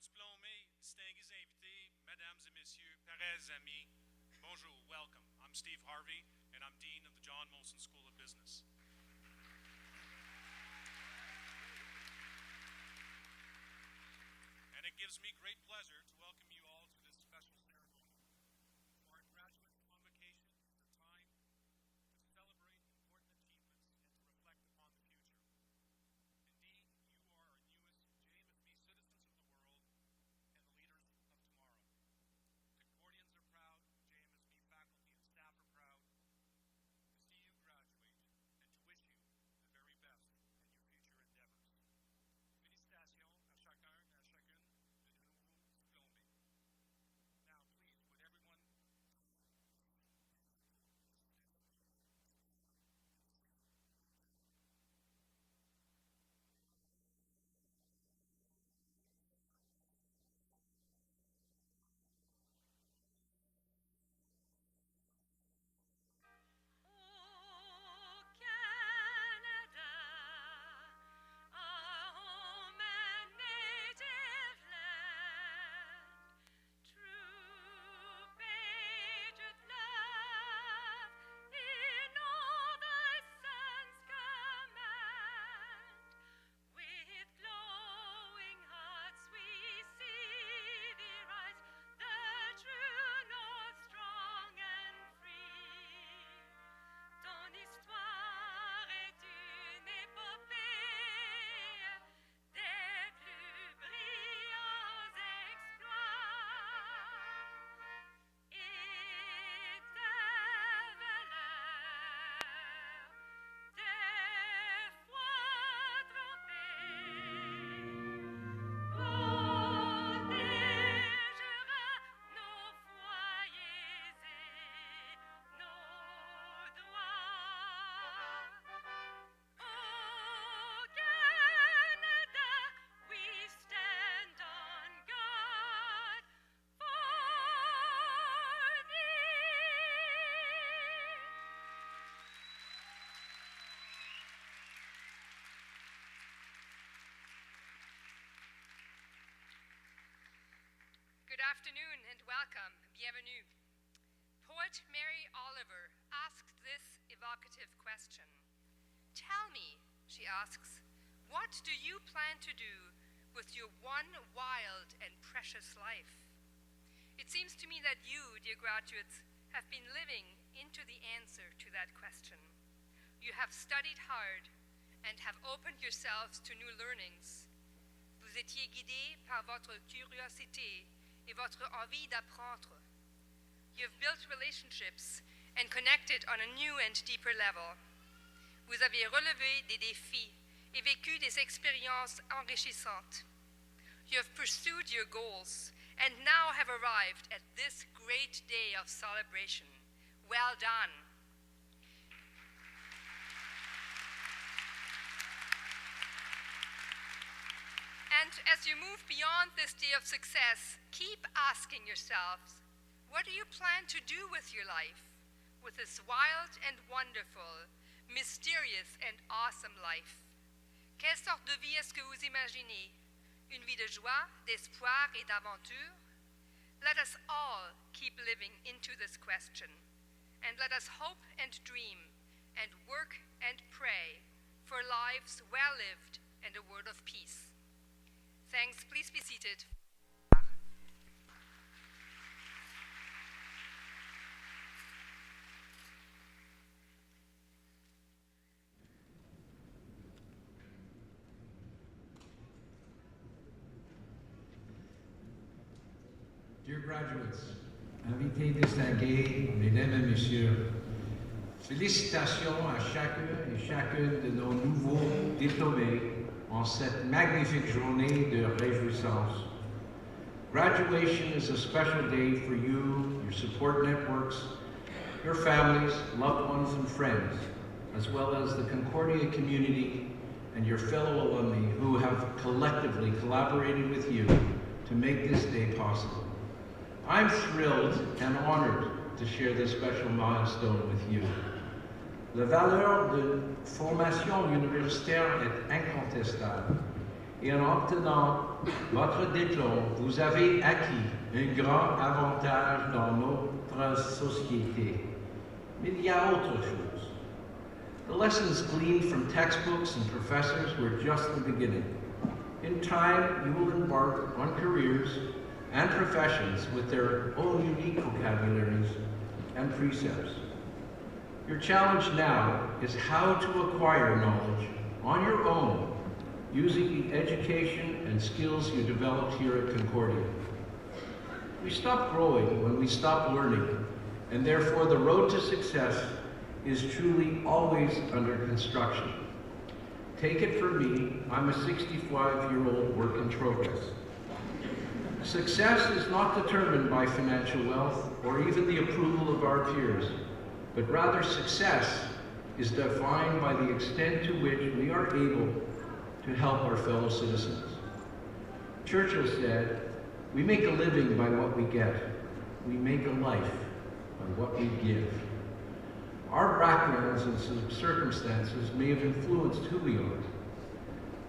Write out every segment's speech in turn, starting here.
diplômés, distingués invités, mesdames et messieurs, parents, amis, bonjour, welcome. I'm Steve Harvey, and I'm Dean of the John Molson School of Business. And it gives me great pleasure to welcome you all to this special ceremony. Our graduate convocation is a time to celebrate important achievements and to reflect upon the future. Indeed, you are our newest JMSB citizens of the world and the leaders of tomorrow. Concordians are proud, JMSB faculty and staff are proud to see you graduate and to wish you the very best in your future endeavors. Félicitations à chacun et à chacune de nos nouveaux diplômés. Now, please, would everyone Oh, Canada, our home and native land, true patriot love in all thy sons command. With glowing hearts we see thee rise, the true north strong and free. Ton histoire est une épopée des plus brillants exploits et ta valeur des fois trompée protégera nos foyers et nos droits. Oh, Canada, we stand on guard for thee. Good afternoon and welcome. Bienvenue. Poet Mary Oliver asked this evocative question. Tell me, she asks, what do you plan to do with your one wild and precious life? It seems to me that you, dear graduates, have been living into the answer to that question. You have studied hard and have opened yourselves to new learnings. Vous étiez guidés par votre curiosité et votre envie d'apprendre. You have built relationships and connected on a new and deeper level. Vous avez relevé des défis et vécu des expériences enrichissantes. You have pursued your goals and now have arrived at this great day of celebration. Well done. And as you move beyond this day of success, keep asking yourselves, what do you plan to do with your life, with this wild and wonderful, mysterious and awesome life? Quelle sorte de vie est-ce que vous imaginez? Une vie de joie, d'espoir et d'aventure? Let us all keep living into this question, and let us hope and dream, and work and pray for lives well lived and a world of peace. Thanks. Please be seated. Dear graduates, invités distingués, mesdames et messieurs, félicitations à chacun et chacune de nos nouveaux diplômés en cette magnifique journée de réjouissance. Graduation is a special day for you, your support networks, your families, loved ones, and friends, as well as the Concordia community and your fellow alumni who have collectively collaborated with you to make this day possible. I'm thrilled and honored to share this special milestone with you. La valeur de formation universitaire est incontestable et en obtenant votre diplôme, vous avez acquis un grand avantage dans notre société. Mais il y a autre chose. The lessons gleaned from textbooks and professors were just the beginning. In time, you will embark on careers and professions with their own unique vocabularies and precepts. Your challenge now is how to acquire knowledge on your own using the education and skills you developed here at Concordia. We stop growing when we stop learning, and therefore the road to success is truly always under construction. Take it from me, I'm a 65-year-old work in progress. Success is not determined by financial wealth or even the approval of our peers, but rather success is defined by the extent to which we are able to help our fellow citizens. Churchill said, "We make a living by what we get. We make a life by what we give." Our backgrounds and circumstances may have influenced who we are,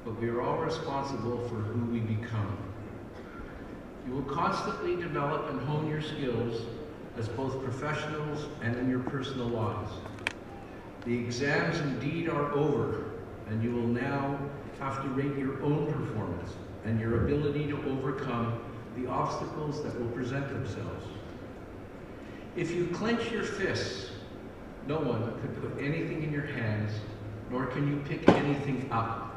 but we are all responsible for who we become. You will constantly develop and hone your skills as both professionals and in your personal lives. The exams indeed are over, and you will now have to rate your own performance and your ability to overcome the obstacles that will present themselves. If you clench your fists, no one could put anything in your hands, nor can you pick anything up.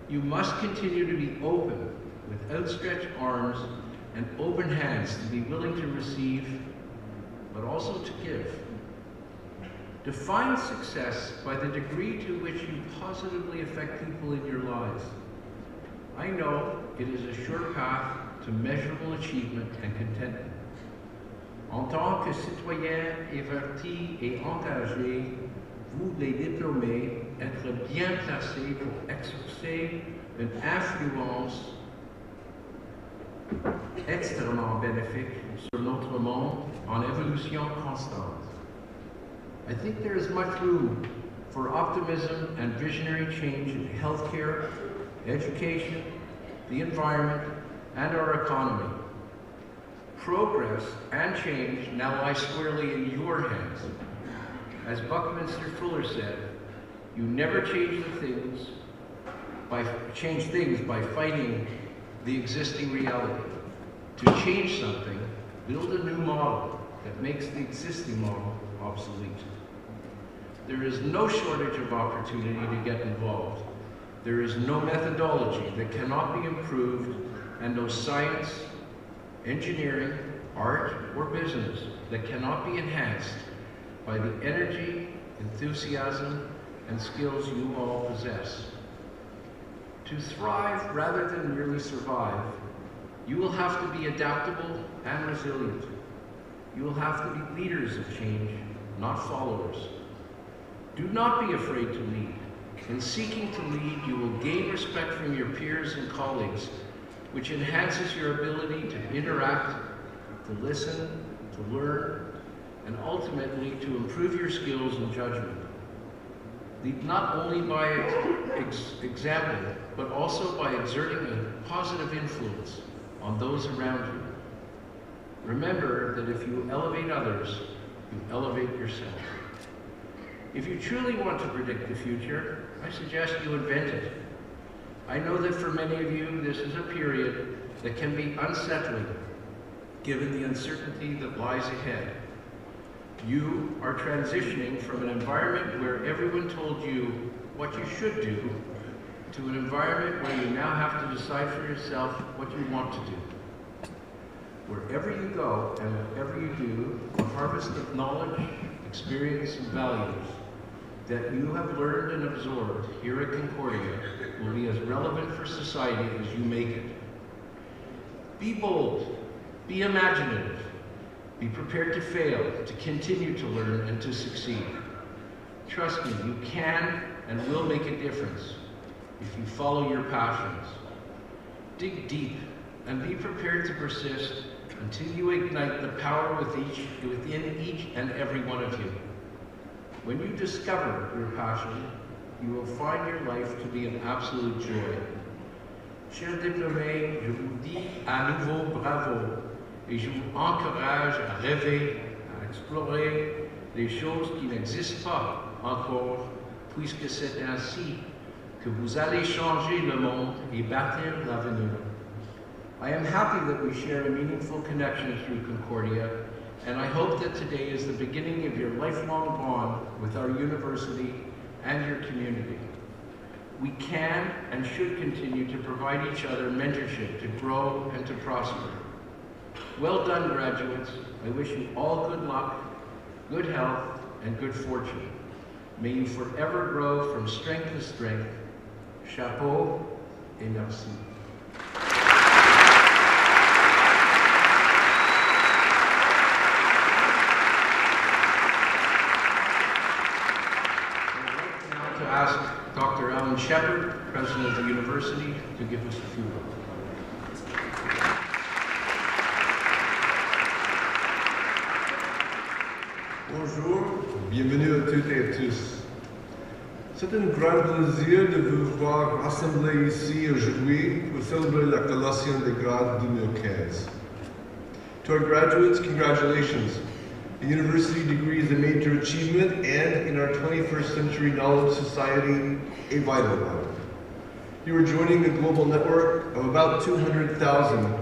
You must continue to be open, with outstretched arms and open hands, to be willing to receive, but also to give. Define success by the degree to which you positively affect people in your lives. I know it is a sure path to measurable achievement and contentment. En tant que citoyen averti et engagé, vous les diplômés, être bien placés pour exercer une influence extrêmement bénéfique sur notre monde en évolution constante. I think there is much room for optimism and visionary change in healthcare, education, the environment, and our economy. Progress and change now lie squarely in your hands. As Buckminster Fuller said, you never change things by fighting the existing reality. To change something, build a new model that makes the existing model obsolete. There is no shortage of opportunity to get involved. There is no methodology that cannot be improved, and no science, engineering, art, or business that cannot be enhanced by the energy, enthusiasm, and skills you all possess. To thrive rather than merely survive, you will have to be adaptable and resilient. You will have to be leaders of change, not followers. Do not be afraid to lead. In seeking to lead, you will gain respect from your peers and colleagues, which enhances your ability to interact, to listen, to learn, and ultimately to improve your skills and judgment. Lead not only by example, but also by exerting a positive influence on those around you. Remember that if you elevate others, you elevate yourself. If you truly want to predict the future, I suggest you invent it. I know that for many of you, this is a period that can be unsettling, given the uncertainty that lies ahead. You are transitioning from an environment where everyone told you what you should do to an environment where you now have to decide for yourself what you want to do. Wherever you go and whatever you do, the harvest of knowledge, experience, and values that you have learned and absorbed here at Concordia will be as relevant for society as you make it. Be bold, be imaginative, be prepared to fail, to continue to learn, and to succeed. Trust me, you can and will make a difference if you follow your passions. Dig deep and be prepared to persist until you ignite the power within each and every one of you. When you discover your passion, you will find your life to be an absolute joy. Chers diplômés, je vous dis à nouveau bravo et je vous encourage à rêver, à explorer les choses qui n'existent pas encore, puisque c'est ainsi que vous allez changer le monde et bâtir l'avenir. I am happy that we share a meaningful connection through Concordia, and I hope that today is the beginning of your lifelong bond with our university and your community. We can and should continue to provide each other mentorship to grow and to prosper. Well done, graduates. I wish you all good luck, good health, and good fortune. May you forever grow from strength to strength. Chapeau et merci. To ask Dr. Alan Shepard, President of the University, to give us a few words. Bonjour, bienvenue à toutes et à tous. C'est un grand plaisir de vous voir rassemblés ici aujourd'hui pour célébrer la collation des grades 2015. To our graduates, congratulations. The university degree is a major achievement and, in our 21st century knowledge society, a vital one. You are joining a global network of about 200,000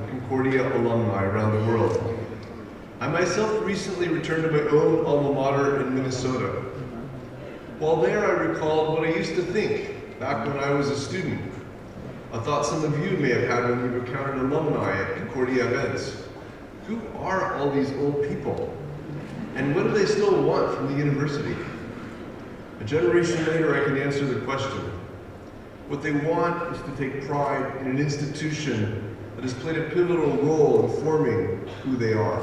Concordia alumni around the world. I myself recently returned to my own alma mater in Minnesota. While there, I recalled what I used to think back when I was a student. A thought some of you may have had when you've encountered alumni at Concordia events. Who are all these old people? And what do they still want from the university? A generation later, I can answer the question. What they want is to take pride in an institution that has played a pivotal role in forming who they are.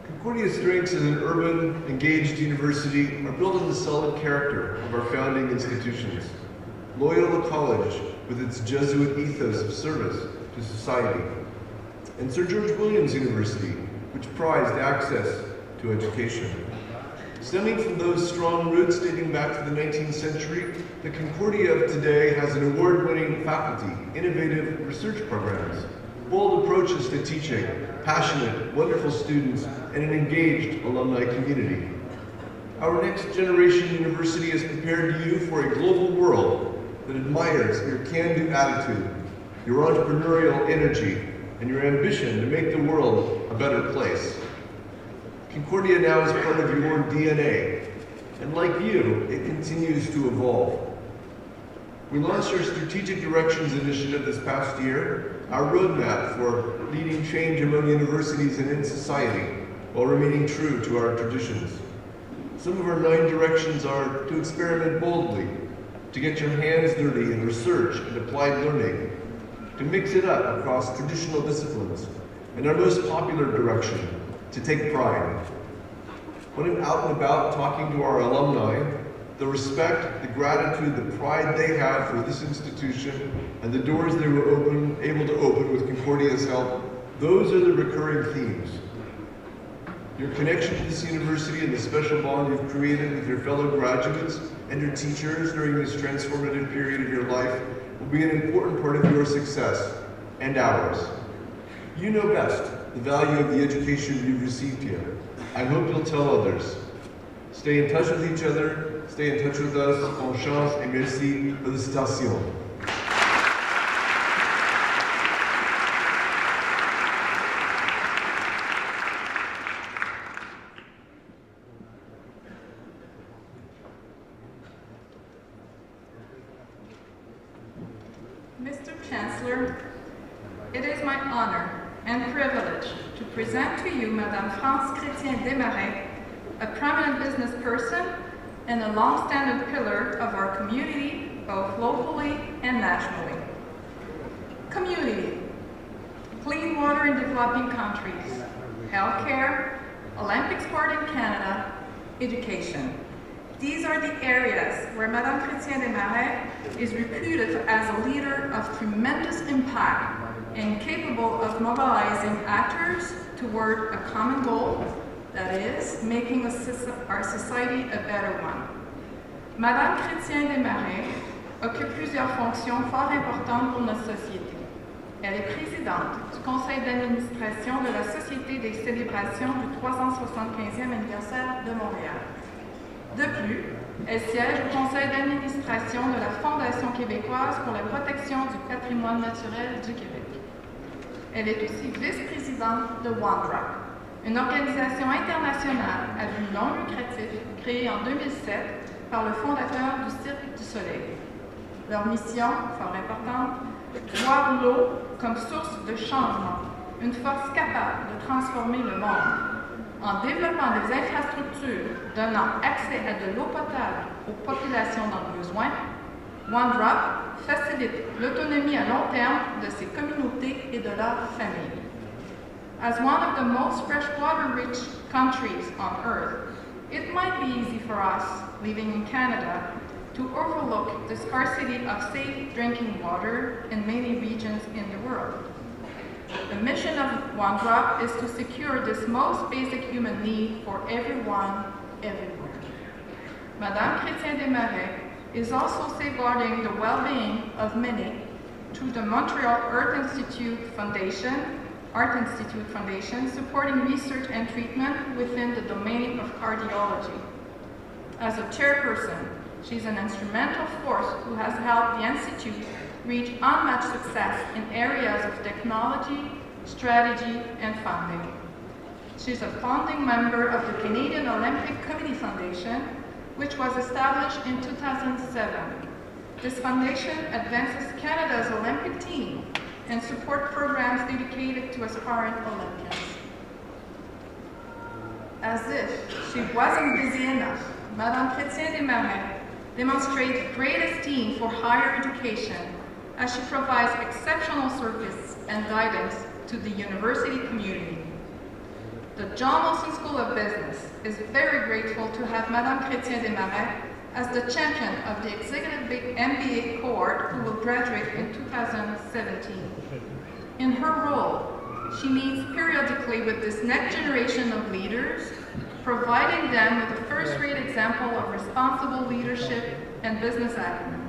Concordia's strengths as an urban, engaged university are built on the solid character of our founding institutions. Loyola College, with its Jesuit ethos of service to society, and Sir George Williams University, which prized access to education. Stemming from those strong roots dating back to the 19th century, the Concordia of today has an award-winning faculty, innovative research programs, bold approaches to teaching, passionate, wonderful students, and an engaged alumni community. Our next generation university has prepared you for a global world that admires your can-do attitude, your entrepreneurial energy, and your ambition to make the world a better place. Concordia now is part of your DNA, and like you, it continues to evolve. We launched our Strategic Directions Initiative this past year, our roadmap for leading change among universities and in society, while remaining true to our traditions. Some of our 9 directions are to experiment boldly, to get your hands dirty in research and applied learning, to mix it up across traditional disciplines, and our most popular direction, to take pride. When I'm out and about talking to our alumni, the respect, the gratitude, the pride they have for this institution, and the doors they were able to open with Concordia's help, those are the recurring themes. Your connection to this university and the special bond you've created with your fellow graduates and your teachers during this transformative period of your life will be an important part of your success and ours. You know best the value of the education you've received here. I hope you'll tell others. Stay in touch with each other, stay in touch with us. Bonne chance et merci. Félicitations. Mr. Chancellor, it is my honor and privilege to present to you Madame France Chrétien Desmarais, a prominent business person and a long-standing pillar of our community, both locally and nationally. Community, clean water in developing countries, healthcare, Olympic sport in Canada, education. These are the areas where Madame Chrétien Desmarais is reputed as a leader of tremendous impact and capable of mobilizing actors toward a common goal, that is, making our society a better one. Madame Chrétien Desmarais occupe plusieurs fonctions fort importantes pour notre société. Elle est présidente du conseil d'administration de la Société des célébrations du 375e anniversaire de Montréal. De plus, elle siège au conseil d'administration de la Fondation québécoise pour la protection du patrimoine naturel du Québec. Elle est aussi vice-présidente de OneDrop, une organisation internationale à but non lucratif créée en 2007 par le fondateur du Cirque du Soleil. Leur mission, fort importante, voir l'eau comme source de changement, une force capable de transformer le monde. En développant des infrastructures donnant accès à de l'eau potable aux populations dans le besoin, OneDrop facilite l'autonomie à long terme de ces communautés et de leurs familles. As one of the most freshwater-rich countries on Earth, it might be easy for us, living in Canada, to overlook the scarcity of safe drinking water in many regions in the world. The mission of OneDrop is to secure this most basic human need for everyone, everywhere. Madame Chrétien-Desmarais is also safeguarding the well-being of many through the Montreal Art Institute Foundation, supporting research and treatment within the domain of cardiology. As a chairperson, she's an instrumental force who has helped the Institute reach unmatched success in areas of technology, strategy, and funding. She's a founding member of the Canadian Olympic Committee Foundation, which was established in 2007. This foundation advances Canada's Olympic team and support programs dedicated to aspiring Olympians. As if she wasn't busy enough, Madame Chrétien-Desmarais demonstrates great esteem for higher education as she provides exceptional service and guidance to the university community. The John Molson School of Business is very grateful to have Madame Chrétien-Desmarais as the champion of the Executive MBA cohort who will graduate in 2017. In her role, she meets periodically with this next generation of leaders, providing them with a first-rate example of responsible leadership and business acumen.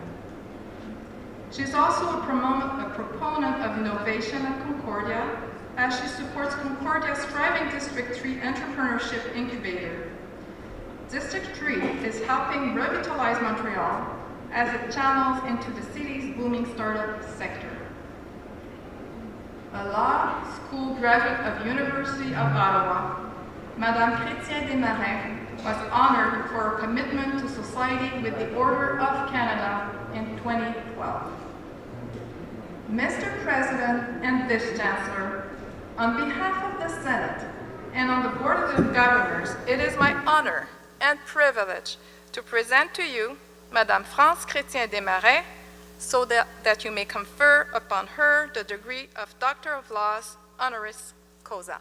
She's also a proponent of innovation at Concordia, as she supports Concordia's thriving District 3 Entrepreneurship Incubator. District 3 is helping revitalize Montreal as it channels into the city's booming startup sector. A law school graduate of University of Ottawa, Madame Chrétien-Desmarais was honored for her commitment to society with the Order of Canada in 2012. Mr. President and Vice-Chancellor, on behalf of the Senate and on the Board of Governors, it is my honor and privilege to present to you Madame France Chrétien-Desmarais so that you may confer upon her the degree of Doctor of Laws honoris causa.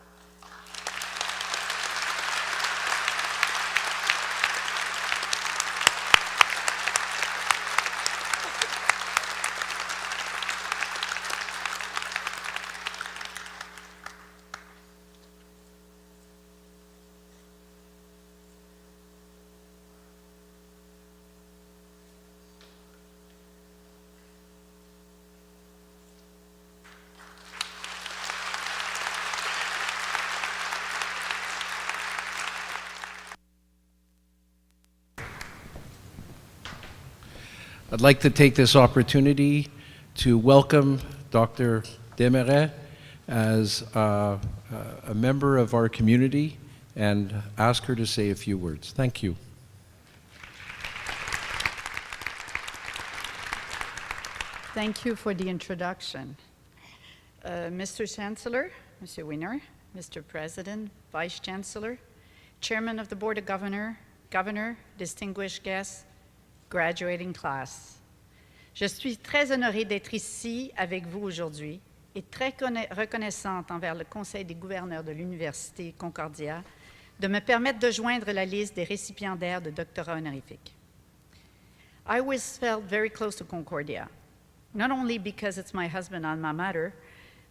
I'd like to take this opportunity to welcome Dr. Desmarais as a member of our community and ask her to say a few words. Thank you. Thank you for the introduction. Mr. Chancellor, Mr. Winner, Mr. President, Vice Chancellor, Chairman of the Board of Governor, distinguished guests, graduating class. Je suis très honorée d'être ici avec vous aujourd'hui et très reconnaissante envers le Conseil des gouverneurs de l'Université Concordia de me permettre de joindre la liste des récipiendaires de doctorat honorifique. I always felt very close to Concordia, not only because it's my husband alma mater,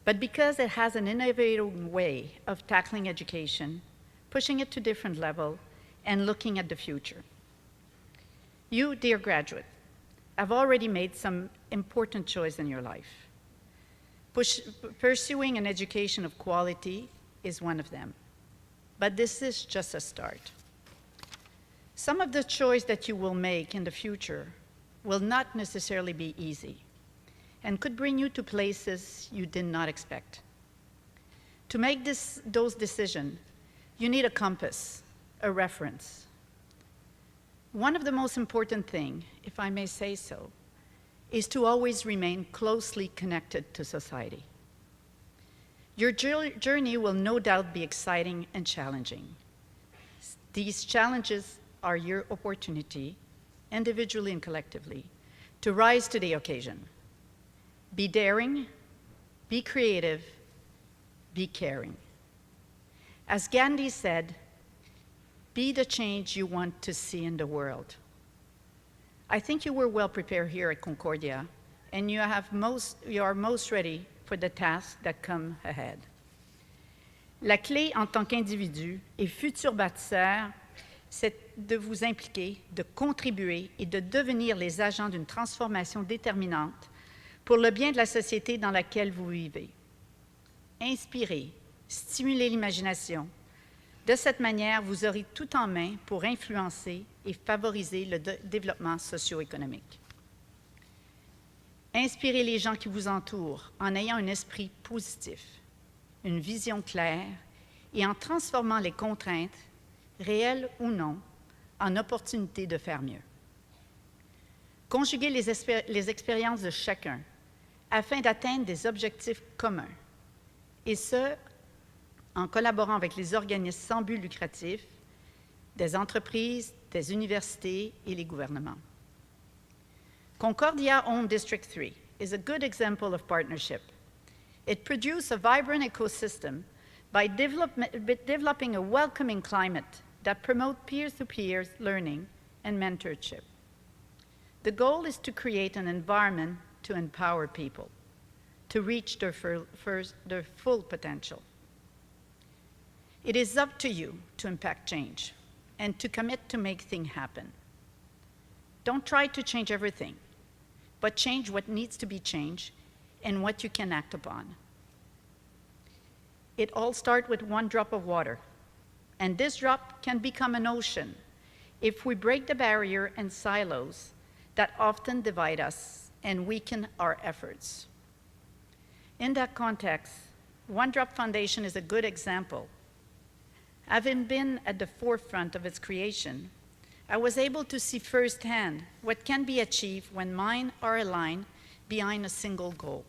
but because it has an innovative way of tackling education, pushing it to different levels, and looking at the future. You, dear graduate, have already made some important choice in your life. Pursuing an education of quality is one of them, but this is just a start. Some of the choice that you will make in the future will not necessarily be easy and could bring you to places you did not expect. To make those decisions, you need a compass, a reference. One of the most important things, if I may say so, is to always remain closely connected to society. Your journey will no doubt be exciting and challenging. These challenges are your opportunity, individually and collectively, to rise to the occasion. Be daring, be creative, be caring. As Gandhi said, be the change you want to see in the world. I think you were well prepared here at Concordia, and you are most ready for the tasks that come ahead. La clé en tant qu'individu et futur bâtisseur, c'est de vous impliquer, de contribuer et de devenir les agents d'une transformation déterminante pour le bien de la société dans laquelle vous vivez. Inspirez, stimulez l'imagination. De cette manière, vous aurez tout en main pour influencer et favoriser le développement socio-économique. Inspirez les gens qui vous entourent en ayant un esprit positif, une vision claire et en transformant les contraintes, réelles ou non, en opportunités de faire mieux. Conjuguez les expériences de chacun afin d'atteindre des objectifs communs, et ce, en collaborant avec les organismes sans but lucratif, des entreprises, des universités et les gouvernements. Concordia Home District 3 is a good example of partnership. It produced a vibrant ecosystem by developing a welcoming climate that promotes peer-to-peer learning and mentorship. The goal is to create an environment to empower people, to reach their full potential. It is up to you to impact change and to commit to make things happen. Don't try to change everything, but change what needs to be changed and what you can act upon. It all starts with one drop of water, and this drop can become an ocean if we break the barrier and silos that often divide us and weaken our efforts. In that context, One Drop Foundation is a good example. Having been at the forefront of its creation, I was able to see firsthand what can be achieved when minds are aligned behind a single goal.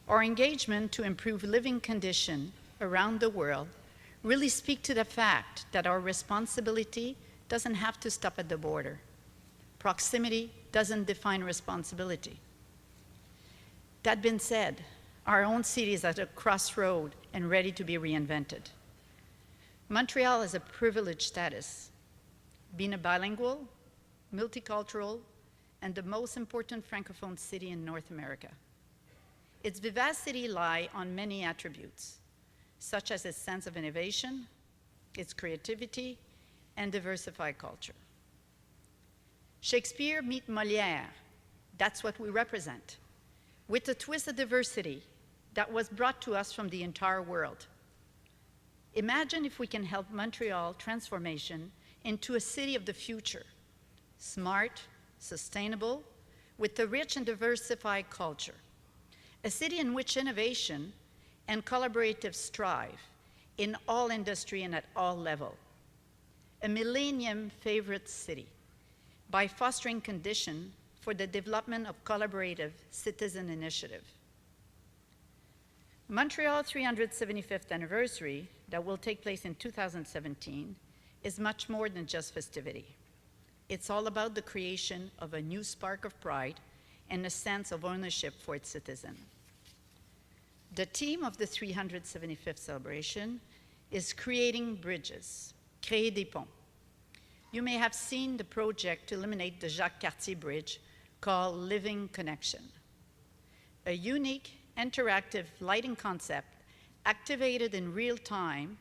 Our engagement to improve living conditions around the world really speak to the fact that our responsibility doesn't have to stop at the border. Proximity doesn't define responsibility. That being said, our own city is at a crossroad and ready to be reinvented. Montreal has a privileged status, being a bilingual, multicultural, and the most important Francophone city in North America. Its vivacity lies on many attributes, such as its sense of innovation, its creativity, and diversified culture. Shakespeare meet Molière, that's what we represent, with a twist of diversity that was brought to us from the entire world. Imagine if we can help Montreal transformation into a city of the future, smart, sustainable, with a rich and diversified culture, a city in which innovation and collaborative strive in all industry and at all levels, a millennium favorite city by fostering conditions for the development of collaborative citizen initiative. Montreal's 375th anniversary that will take place in 2017 is much more than just festivity. It's all about the creation of a new spark of pride and a sense of ownership for its citizens. The theme of the 375th celebration is creating bridges, créer des ponts. You may have seen the project to eliminate the Jacques Cartier Bridge called Living Connection, a unique interactive lighting concept activated in real time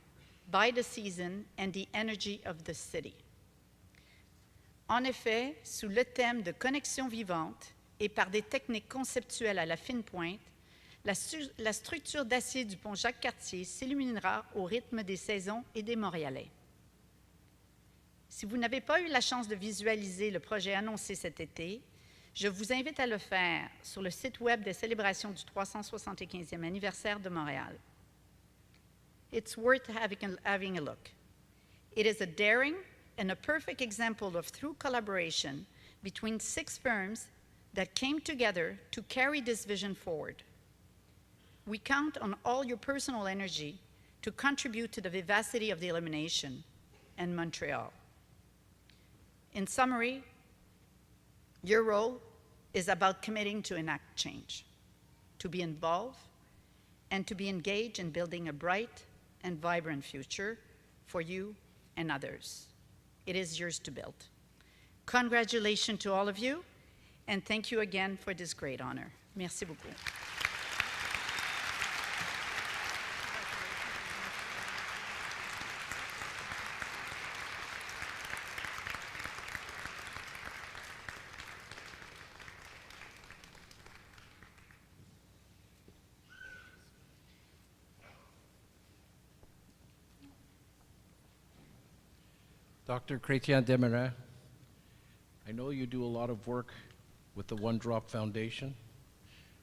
by the season and the energy of the city. En effet, sous le thème de connexion vivante et par des techniques conceptuelles à la fine pointe, la structure d'acier du pont Jacques-Cartier s'illuminera au rythme des saisons et des Montréalais. Si vous n'avez pas eu la chance de visualiser le projet annoncé cet été, je vous invite à le faire sur le site web des célébrations du 375e anniversaire de Montréal. It's worth having a look. It is a daring and a perfect example of true collaboration between 6 firms that came together to carry this vision forward. We count on all your personal energy to contribute to the vivacity of the illumination in Montreal. In summary, your role is about committing to enact change, to be involved, and to be engaged in building a bright and vibrant future for you and others. It is yours to build. Congratulations to all of you, and thank you again for this great honor. Merci beaucoup. Dr. Chrétien Desmarais, I know you do a lot of work with the One Drop Foundation.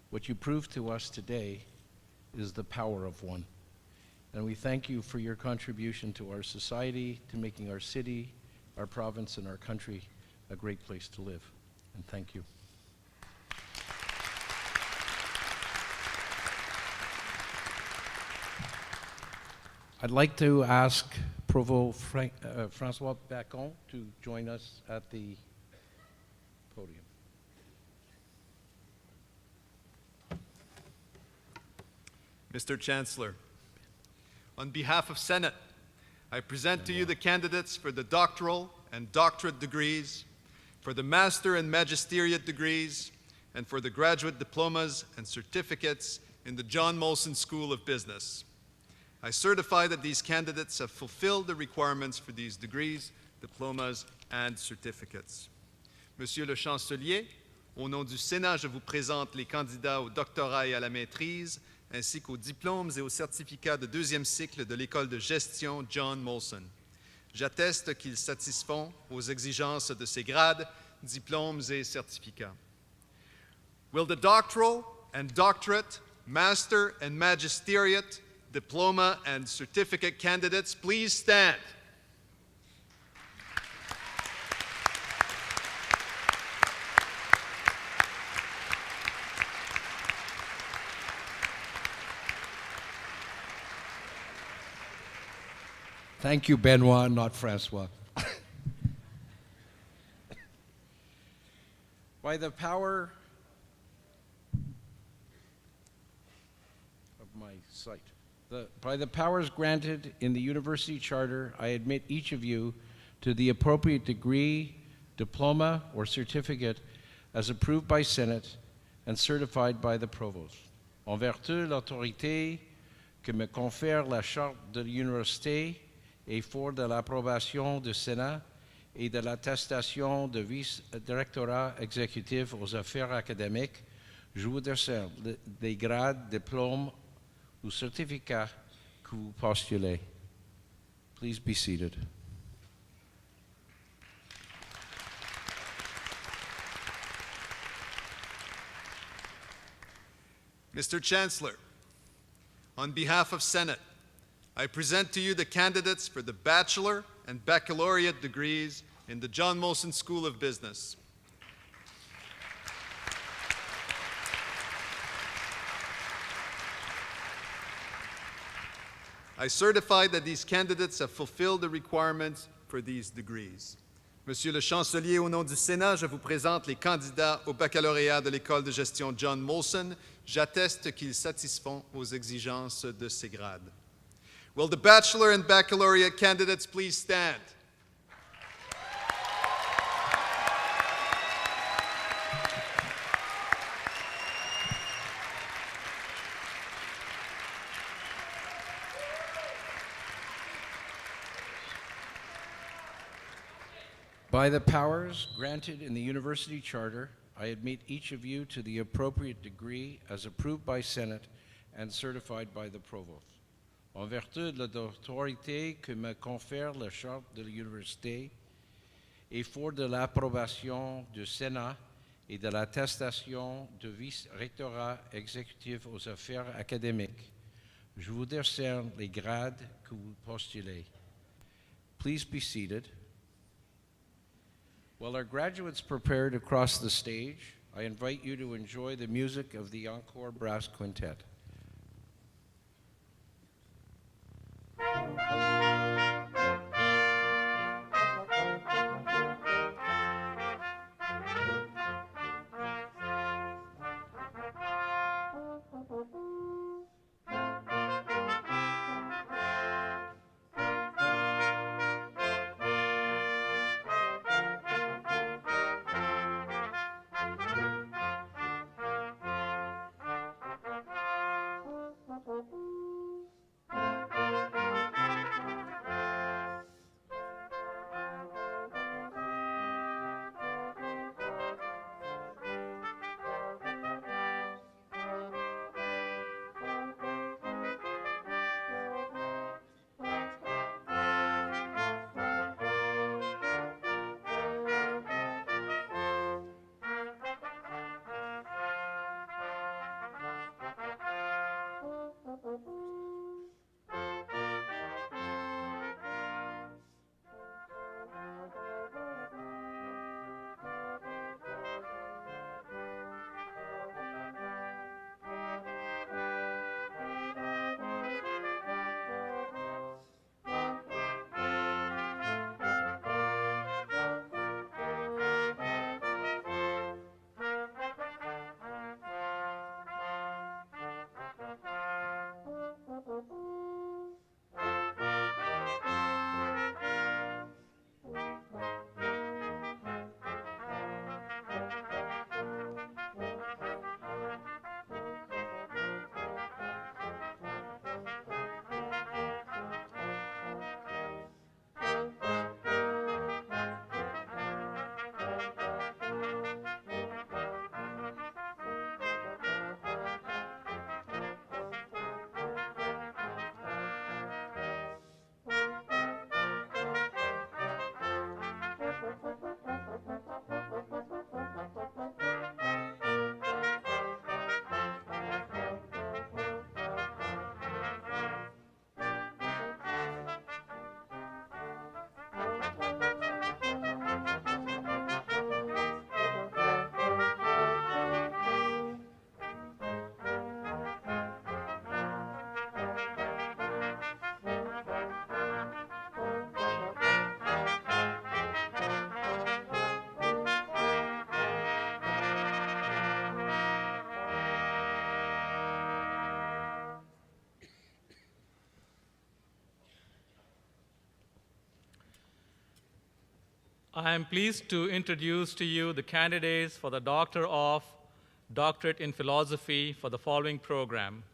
What you proved to us today is the power of one. And we thank you for your contribution to our society, to making our city, our province, and our country a great place to live. And thank you. I'd like to ask Provost François Bacon to join us at the podium. Mr. Chancellor, on behalf of Senate, I present to you the candidates for the doctoral and doctorate degrees, for the master and magisteriate degrees, and for the graduate diplomas and certificates in the John Molson School of Business. I certify that these candidates have fulfilled the requirements for these degrees, diplomas, and certificates. Monsieur le Chancelier, au nom du Sénat, je vous présente les candidats au doctorat et à la maîtrise, ainsi qu'aux diplômes et aux certificats de deuxième cycle de l'École de gestion John Molson. J'atteste qu'ils satisfont aux exigences de ces grades, diplômes et certificats. Will the doctoral and doctorate, master and magisteriate, diploma and certificate candidates please stand? Thank you, Benoit, not Francois. By the power of my sight, by the powers granted in the University Charter, I admit each of you to the appropriate degree, diploma, or certificate as approved by Senate and certified by the Provost. En vertu de l'autorité que me confère la Charte de l'Université et fort de l'approbation du Sénat et de l'attestation de vice-directorat exécutif aux affaires académiques, je vous décerne des grades, diplômes ou certificats que vous postulez. Please be seated. Mr. Chancellor, on behalf of Senate, I present to you the candidates for the bachelor and baccalaureate degrees in the John Molson School of Business. I certify that these candidates have fulfilled the requirements for these degrees. Monsieur le Chancelier, au nom du Sénat, je vous présente les candidats au baccalauréat de l'École de gestion John Molson. J'atteste qu'ils satisfont aux exigences de ces grades. Will the bachelor and baccalaureate candidates please stand? By the powers granted in the University Charter, I admit each of you to the appropriate degree as approved by Senate and certified by the Provost. En vertu de l'autorité que me confère la Charte de l'Université et fort de l'approbation du Sénat et de l'attestation du vice-rectorat exécutif aux affaires académiques, je vous décerne les grades que vous postulez. Please be seated. While our graduates prepare to cross the stage, I invite you to enjoy the music of the Encore Brass Quintet. I am pleased to introduce to you the candidates for the Doctor of Doctorate in Philosophy for the following program: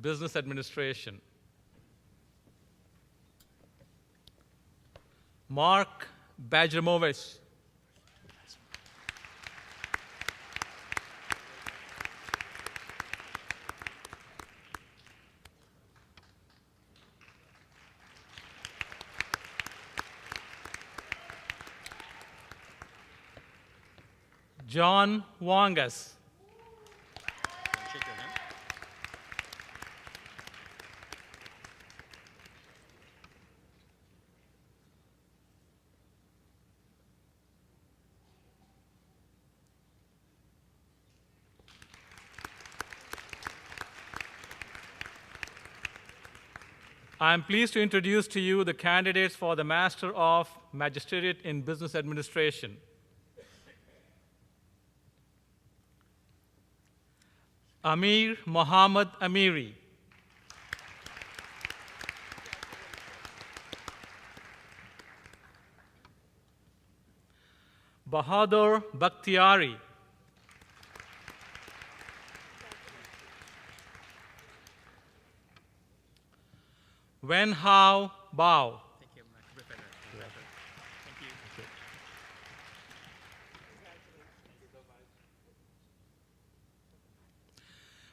Business Administration. Mark Bajramovich. John Wangas. I am pleased to introduce to you the candidates for the Master of Magisterate in Business Administration. Amir Mohammad Amiri. Bahadur Bakhtiari. Wen Hao Bao.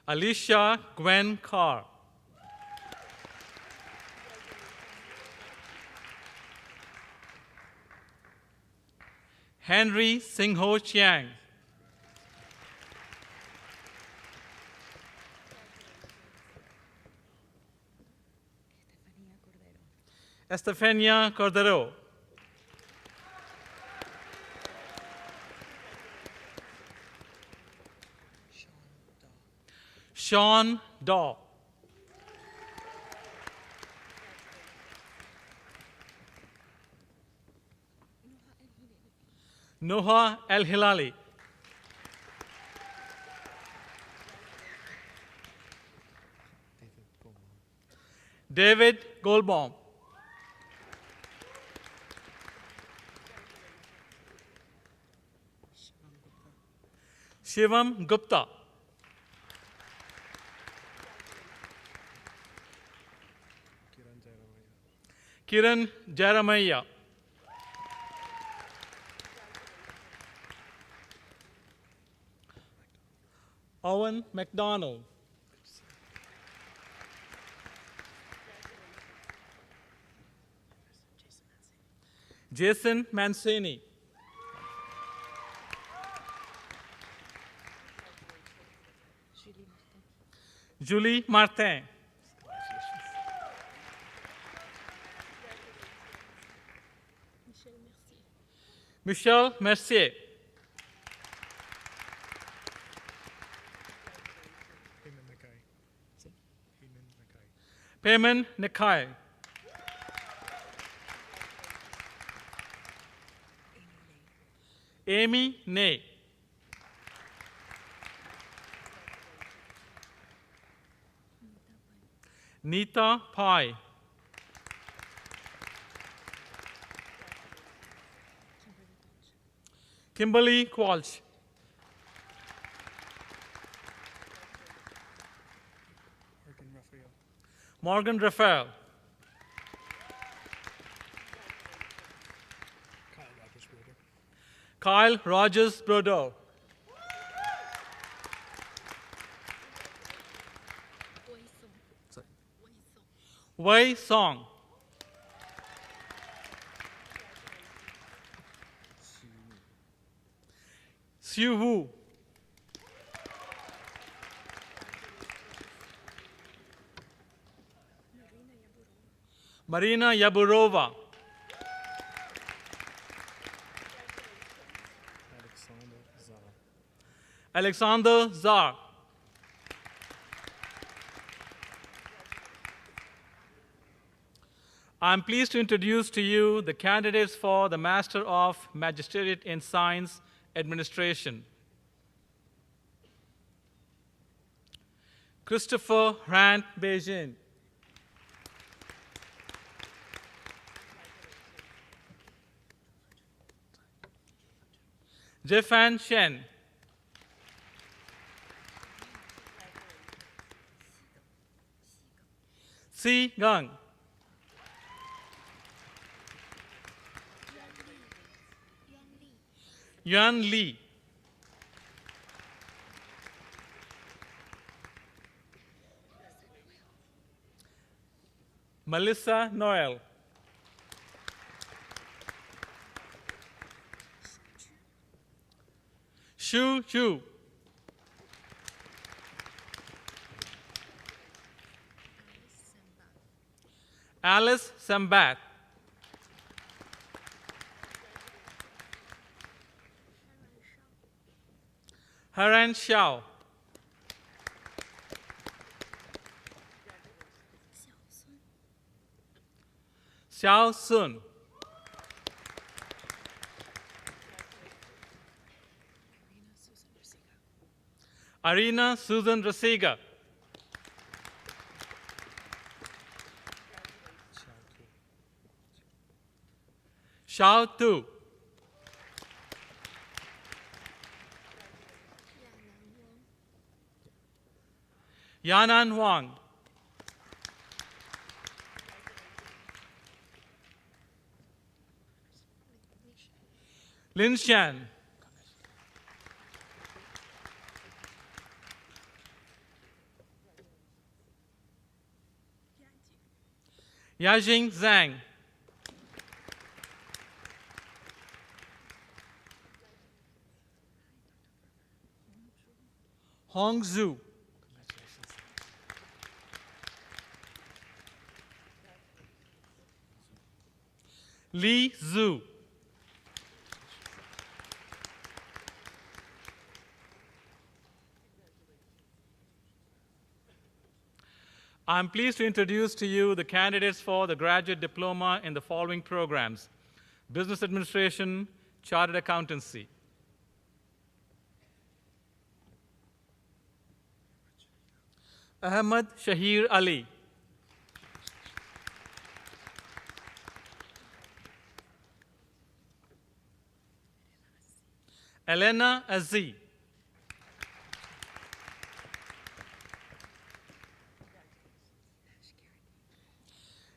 Alicia Gwen Carr. Henry Singho Chiang. Estefania Cordero. Sean Daw. Noha El Hilali. David Goldbaum. Shivam Gupta. Kiran Jeremiah. Owen McDonald. Jason Mancini. Julie Martin. Michel Mercier. Payman Nakai. Amy Nay. Nita Pai. Kimberly Qualsh. Morgan Raphael. Kyle Rogers Brodeau. Wei Song. Siu Wu. Marina Yaburova. Alexander Zar. I'm pleased to introduce to you the candidates for the Master of Magisteriate in Science Administration. Christopher Rand Beijing. Jeffan Shen. Si Gang. Yuan Li. Melissa Noel. Shu Chu. Alice Sambat. Haran Xiao. Xiao Sun. Arena Susan Rasiga. Xiao Tu. Yanan Wang. Lin Shan. Yajing Zhang. Hong Zhu. Li Zhu. I'm pleased to introduce to you the candidates for the graduate diploma in the following programs: Business Administration, Chartered Accountancy. Ahmad Shahir Ali. Elena Aziz.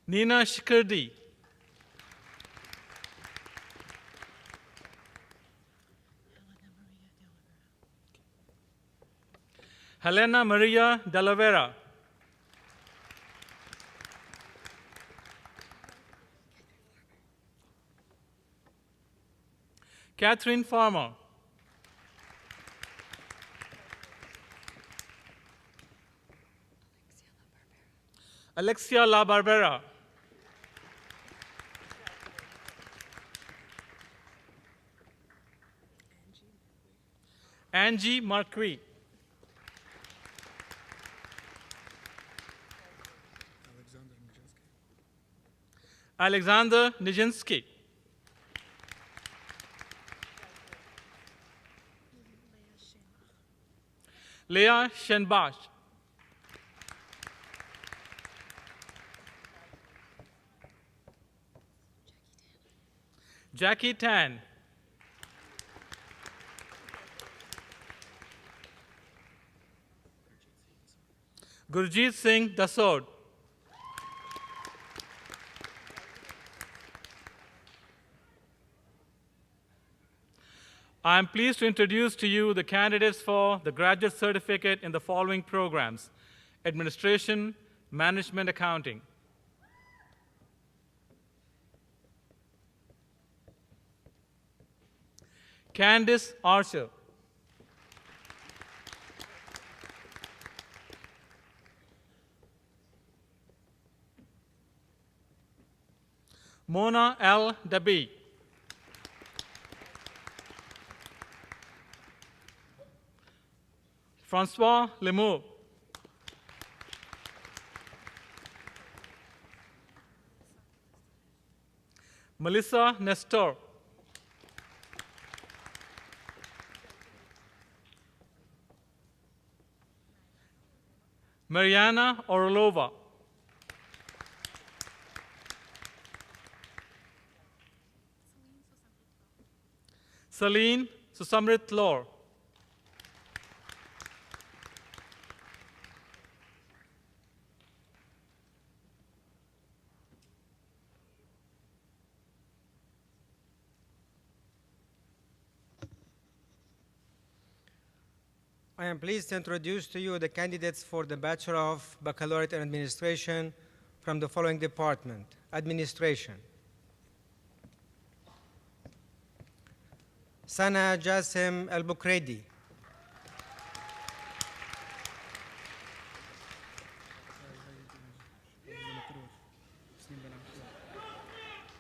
Nina Shikirdi. Helena Maria de la Vera. Catherine Farmer. Alexia La Barbera. Angie Marquis. Alexander Nijinsky. Leah Shenbash. Jackie Tan. Gurjeet Singh Dasod. I am pleased to introduce to you the candidates for the graduate certificate in the following programs: Administration, Management, Accounting. Candice Archer. Mona L. Dabi. Francois Lemou. Melissa Nestor. Mariana Orlova. Celine Susamrit Lor. I am pleased to introduce to you the candidates for the Bachelor of Baccalaureate in Administration from the following department: Administration. Sana Jassim Al-Bukredi.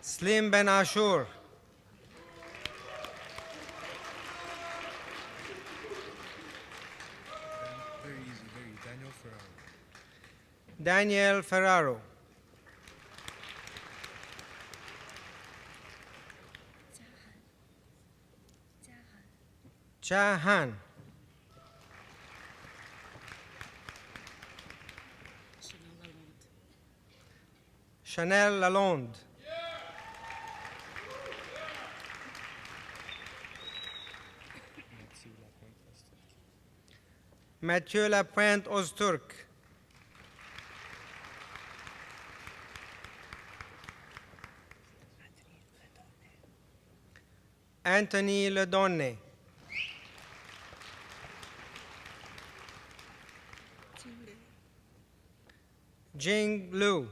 Slim Ben Ashur. Daniel Ferraro. Chahan. Chanel Lalonde. Mathieu Lapointe Ozturk. Anthony Ledonne. Jing Liu.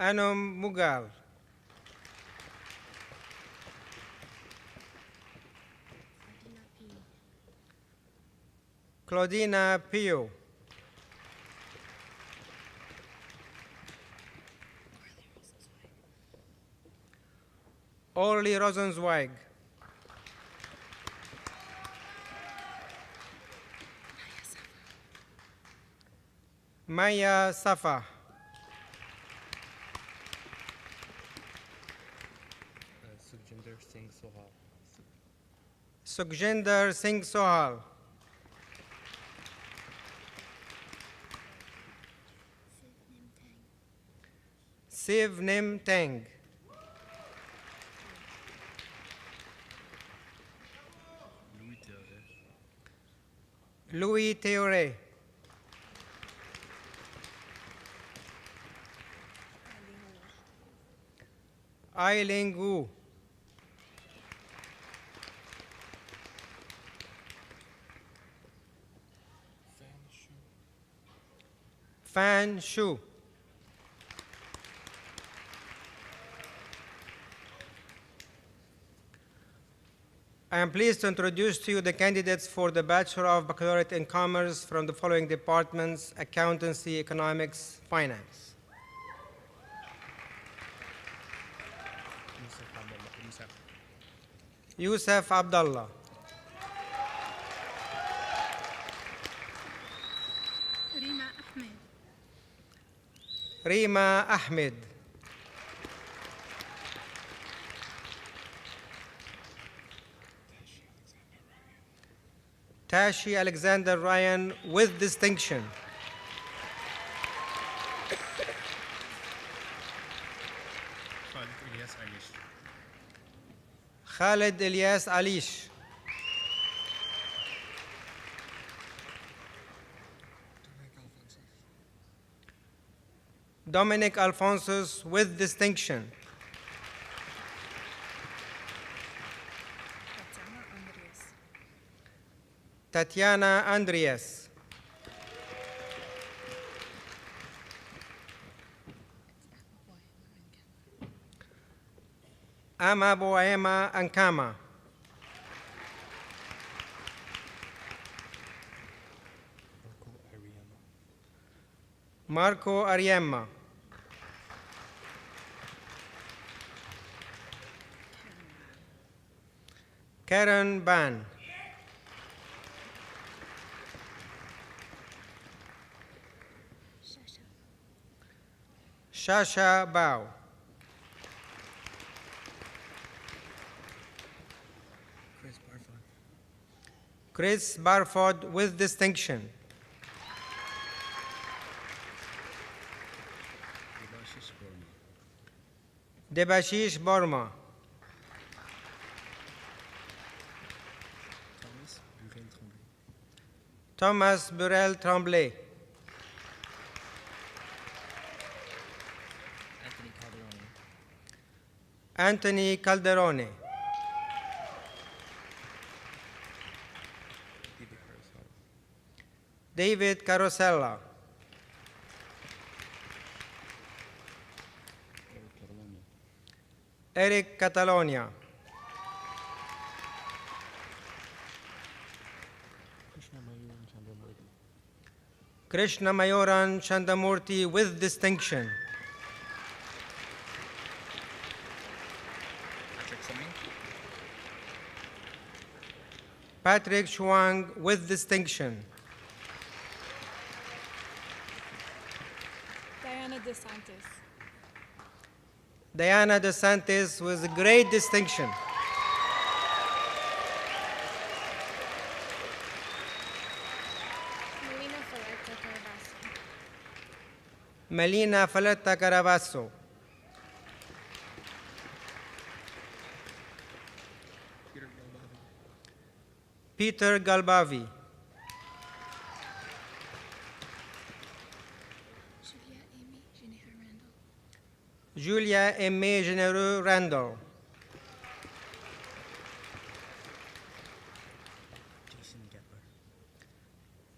Anum Mughal. Claudina Pio. Orly Rosenzweig. Maya Safa. Sukhjinder Singh Sohal. Siv Nim Teng. Louis Theoret. Ailing Wu. Fan Shu. I am pleased to introduce to you the candidates for the Bachelor of Baccalaureate in Commerce from the following departments: Accountancy, Economics, Finance. Yusuf Abdullah. Rima Ahmed. Tashi Alexander Ryan with distinction. Khalid Ilyas Alish. Dominic Alphonsus with distinction. Tatiana Andreas. Ama Boema Ankama. Marco Ariema. Karen Ban. Shasha Bao. Chris Barford with distinction. Debashish Borma. Thomas Burrell Tremblay. Anthony Calderone. David Carosella. Eric Catalonia. Krishna Mayoran Chandamurti with distinction. Patrick Chuang with distinction. Diana DeSantis. Diana DeSantis with great distinction. Melina Faletta Caravasso. Peter Galbavi. Julia Aimée Généreux Randall.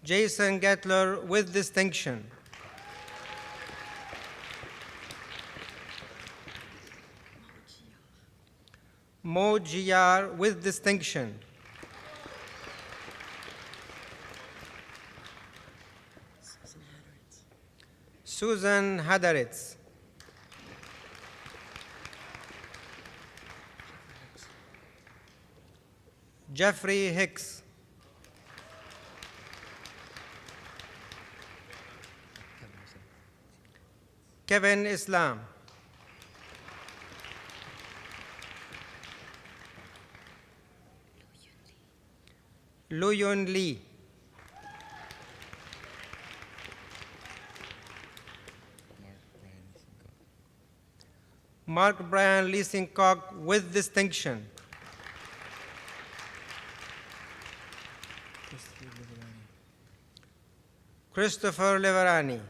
Jason Gettler with distinction. Mo Giar with distinction. Susan Hadaritz. Jeffrey Hicks. Kevin Islam. Luyun Lee. Mark Brian Leasingcock with distinction. Christopher Leverani.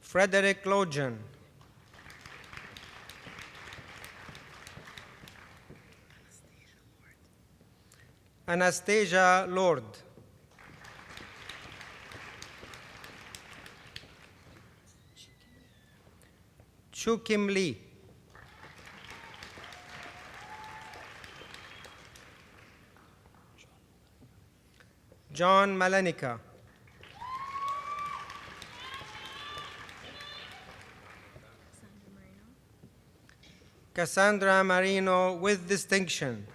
Frederick Logan. Anastasia Lord. Chu Kim Lee. John Malenica. Cassandra Marino with distinction.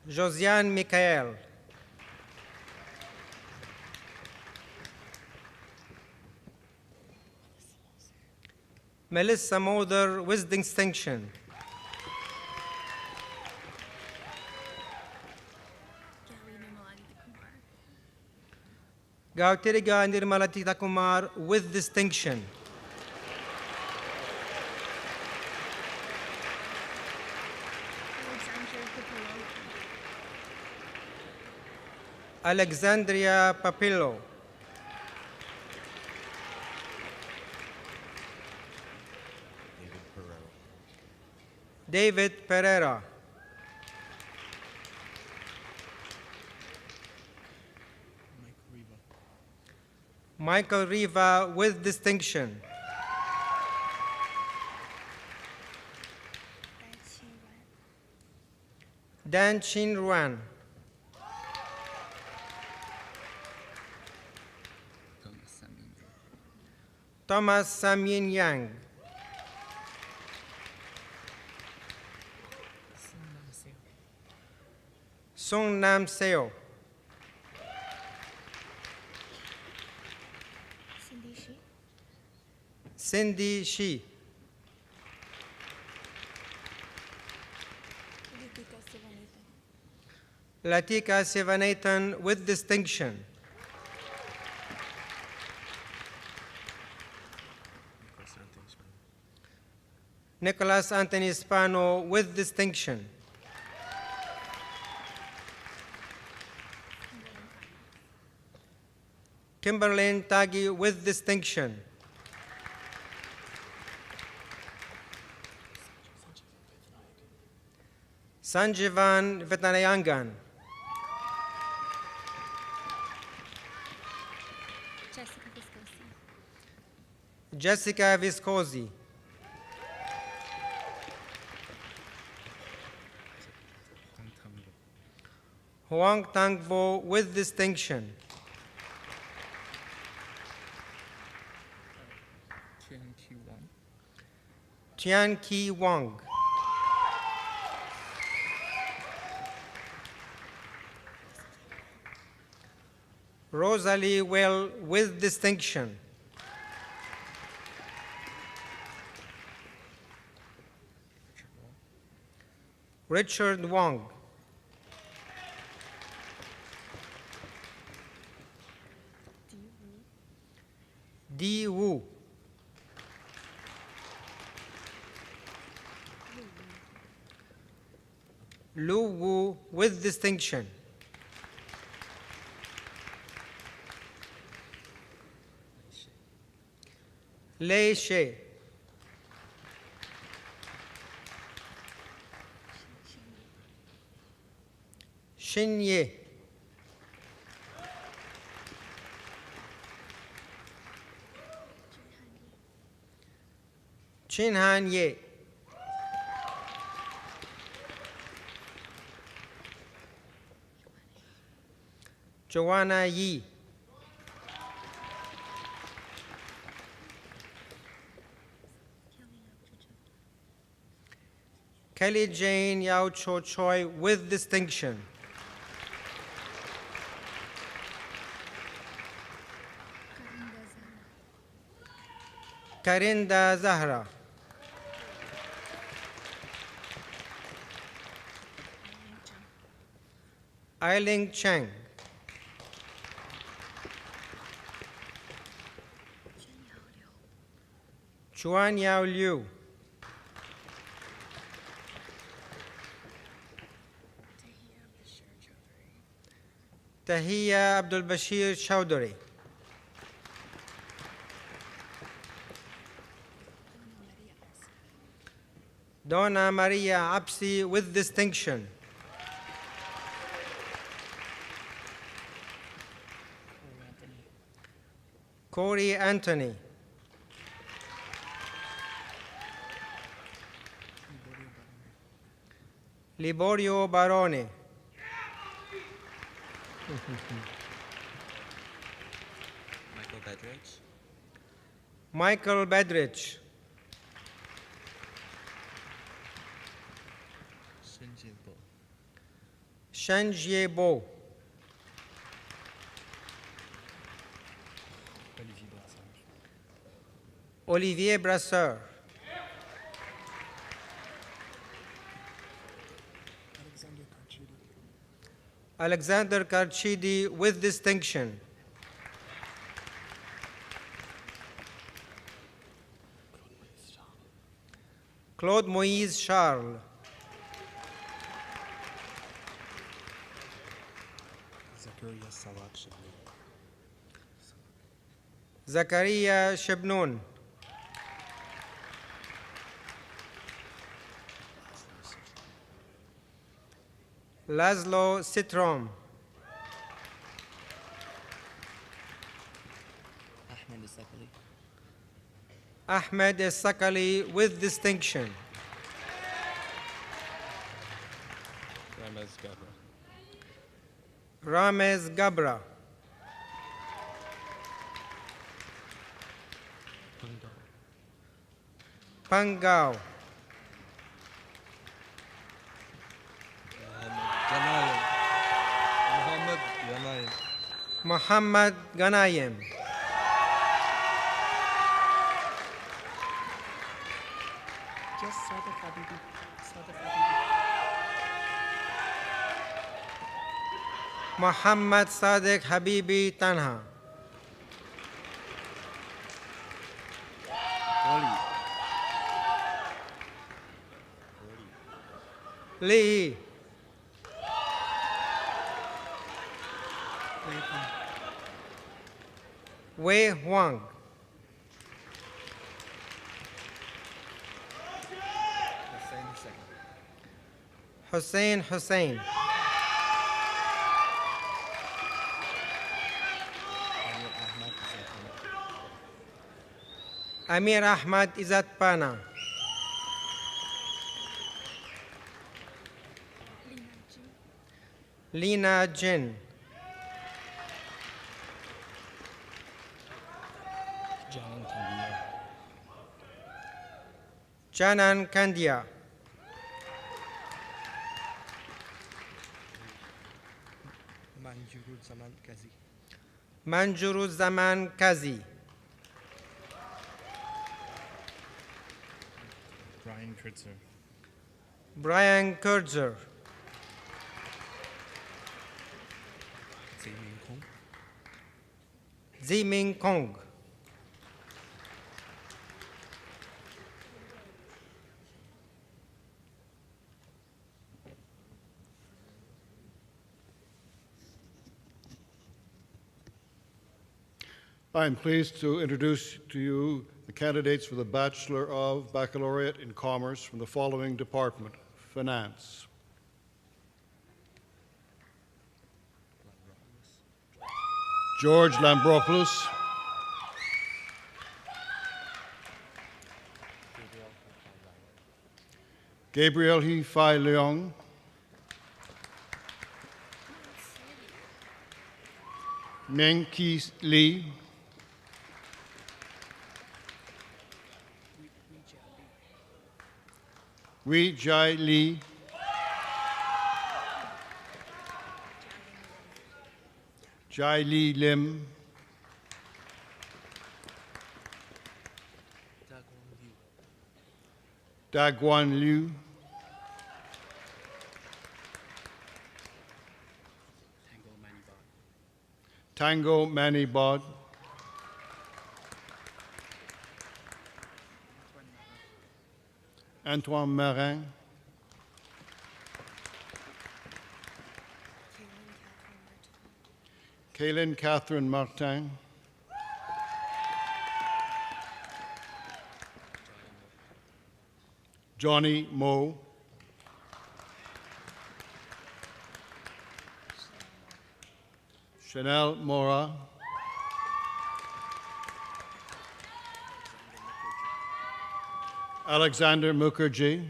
Josiane Michael. Melissa Moder with distinction. Gautiriga Nirmalatita Kumar with distinction. Alexandria Papillo. David Pereira. Michael Riva with distinction. Dan Chin Ruan. Thomas Samin Yang. Sung Nam Seo. Cindy Shi. Latika Sivanathan with distinction. Nicholas Anthony Spano with distinction. Kimberlyn Tagi with distinction. Sanjivan Vetanayangan. Jessica Viscosi. Huang Tangbo with distinction. Tian Ki Wang. Rosalie Well with distinction. Richard Wong. Di Wu. Lu Wu with distinction. Lei She. Xin Ye. Chinhan Ye. Joanna Yi. Kelly Jane Yao Cho Choi with distinction. Karinda Zahra. Ailing Cheng. Chuan Yao Liu. Tahiyya Abdul Bashir Chowdhury. Donna Maria Apsi with distinction. Corey Anthony. Liborio Barone. Michael Bedridge. Michael Bedridge. Shenjie Bo. Olivier Brasseur. Alexander Karchidi with distinction. Claude Moïse Charles. Zakaria Shebnoun. Laszlo Sitrom. Ahmed Sakali with distinction. Ramez Gabra. Pangao. Muhammad Ganayem. Muhammad Sadiq Habibi Tanha. Lee. Wei Huang. Hussein Hussein. Amir Ahmad Izzat Pana. Lina Jin. Janan Kandia. Manjuru Zaman Kazi. Brian Kurtzer. Brian Kurtzer. Ziming Kong. I am pleased to introduce to you the candidates for the Bachelor of Baccalaureate in Commerce from the following department: Finance. George Lambropoulos. Gabriel He Fai Leong, Meng Ki Lee, Wee Jai Lee, Jai Lee Lim, Dagwan Liu, Tango Manibod, Antoine Marin, Kaylin Catherine Martin, Johnny Moe, Chanel Mora, Alexander Mukherjee,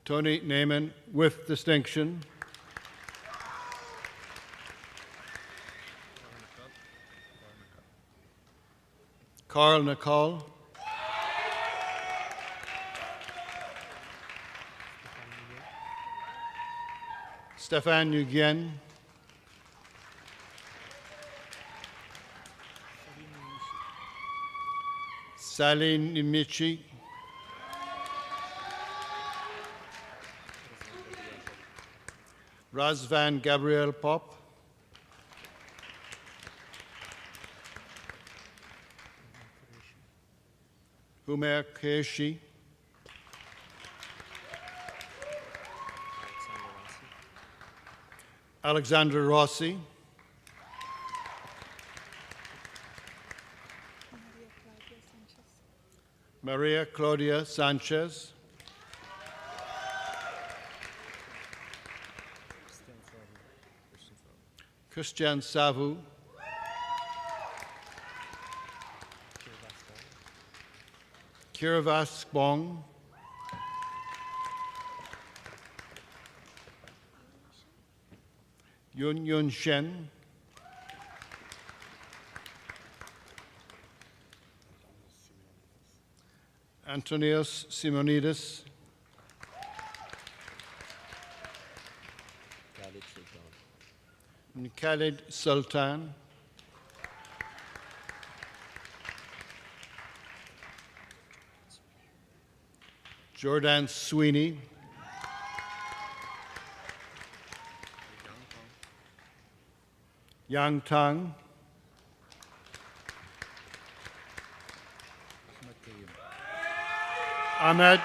Tony Naiman with distinction, Carl Nicole, Stéphane Nguyen, Saline Nimichi, Razvan Gabriel Pop, Humer Keshi, Alexander Rossi, Maria Claudia Sanchez, Christian Savu, Kiravas Bong, Yun Yun Shen, Antonios Simonides, Khalid Sultan, Jordan Sweeney, Yang Tang, Ahmed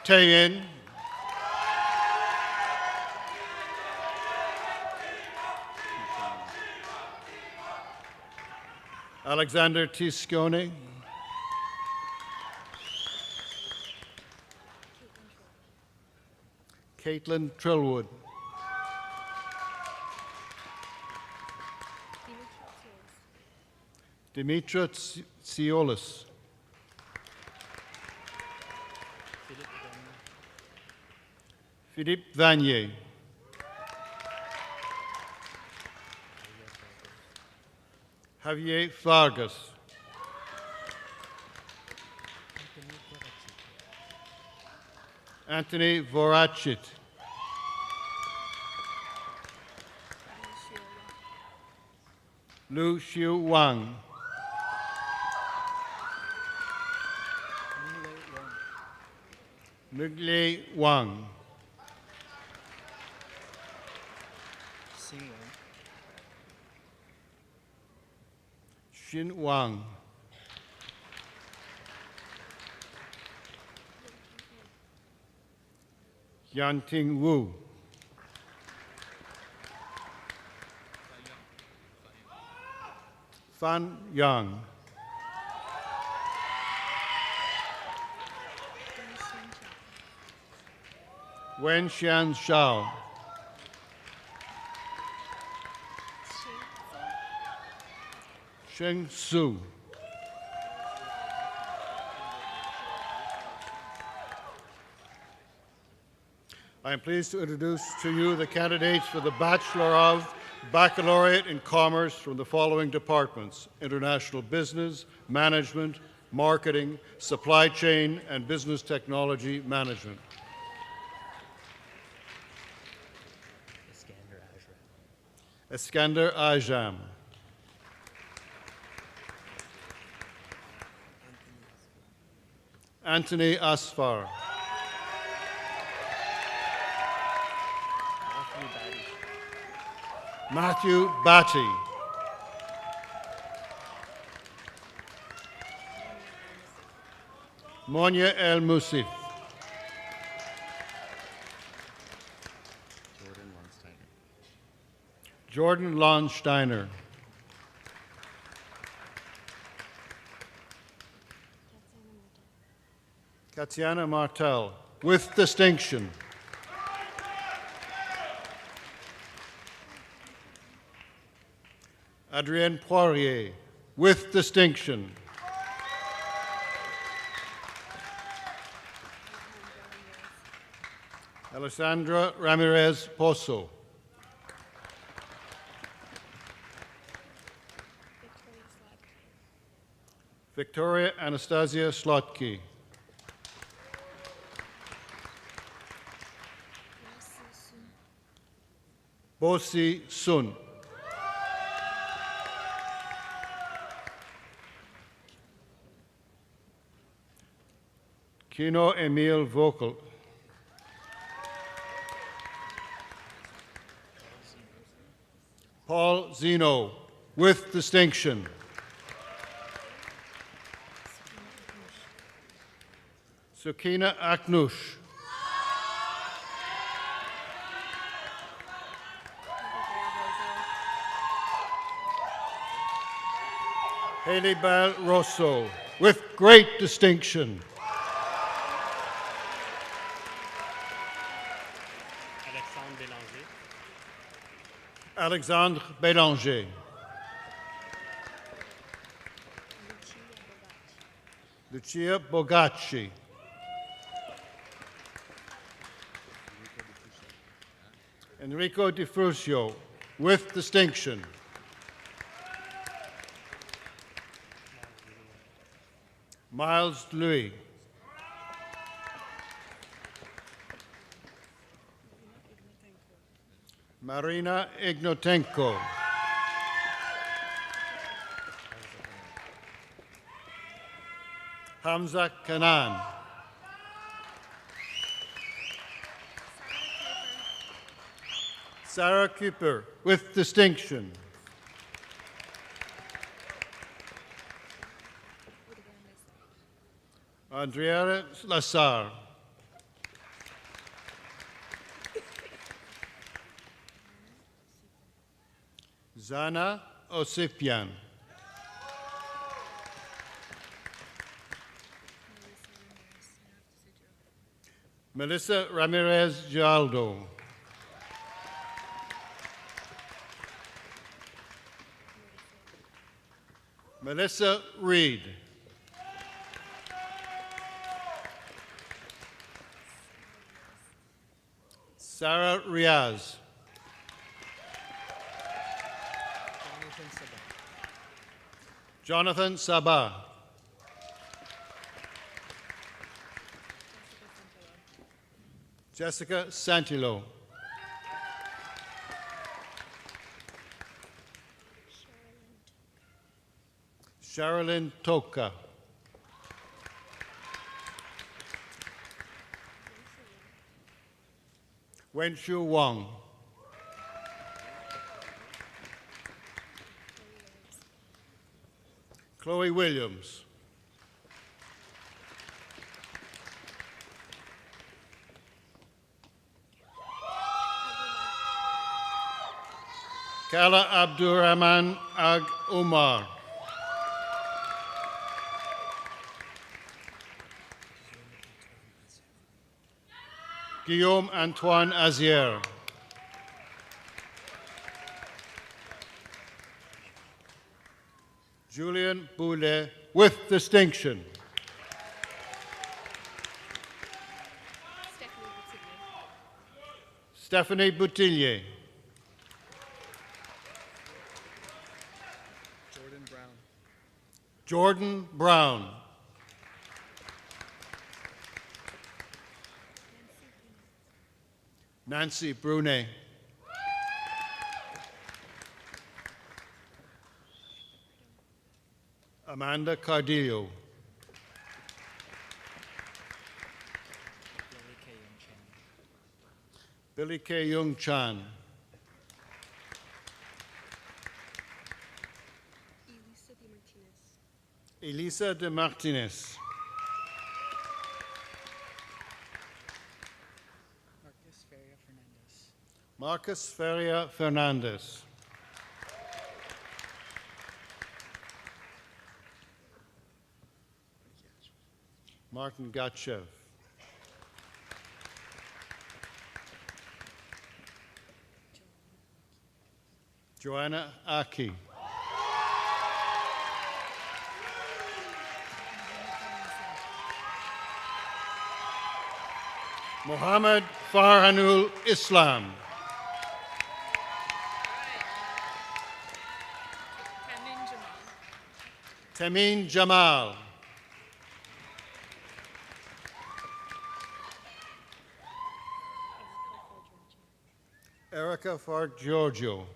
Tayin, Alexander Tiscone, Caitlin Trillwood, Dimitra Siolis, Philippe Vanier, Javier Vargas, Anthony Voracit, Lu Xiu Wang, Mugley Wang, Xin Wang, Yanting Wu, Fan Yang, Wen Xian Shao, Sheng Su, I am pleased to introduce to you the candidates for the Bachelor of Baccalaureate in Commerce from the following departments: International Business, Management, Marketing, Supply Chain, and Business Technology Management. Iskander Ajam. Anthony Asfar. Matthew Batty. Monia El Musif. Jordan Lonsteiner. Katiana Martel, with distinction. Adrienne Poirier, with distinction. Alessandra Ramirez Pozo. Victoria Anastasia Slotky. Bosi Sun. Kino Emil Vocal. Paul Zeno, with distinction. Sukina Aknush. Haley Bal Rosso, with great distinction. Alexandre Bélanger. Lucia Bogacci. Enrico Di Fruscio, with distinction. Miles Louis. Marina Ignotenko. Hamza Kanan. Sarah Cooper, with distinction. Andrea Lassar. Zana Osipian. Melissa Ramirez Gialdo. Melissa Reed. Sarah Riaz. Jonathan Sabah. Jessica Santilo. Sherilyn Toka. Wenshu Wang. Chloe Williams. Kala Abdurrahman Ag Umar. Guillaume Antoine Azier. Julian Boulet, with distinction. Stephanie Boutillier. Jordan Brown. Jordan Brown. Nancy Brunet. Amanda Cardillo. Billy K. Young Chan. Elisa de Martinez. Marcus Feria Fernandez. Marcus Feria Fernandez. Martin Gatchev. Joanna Aki. Mohammed Farhanul Islam. Tamin Jamal. Erica Fark Giorgio.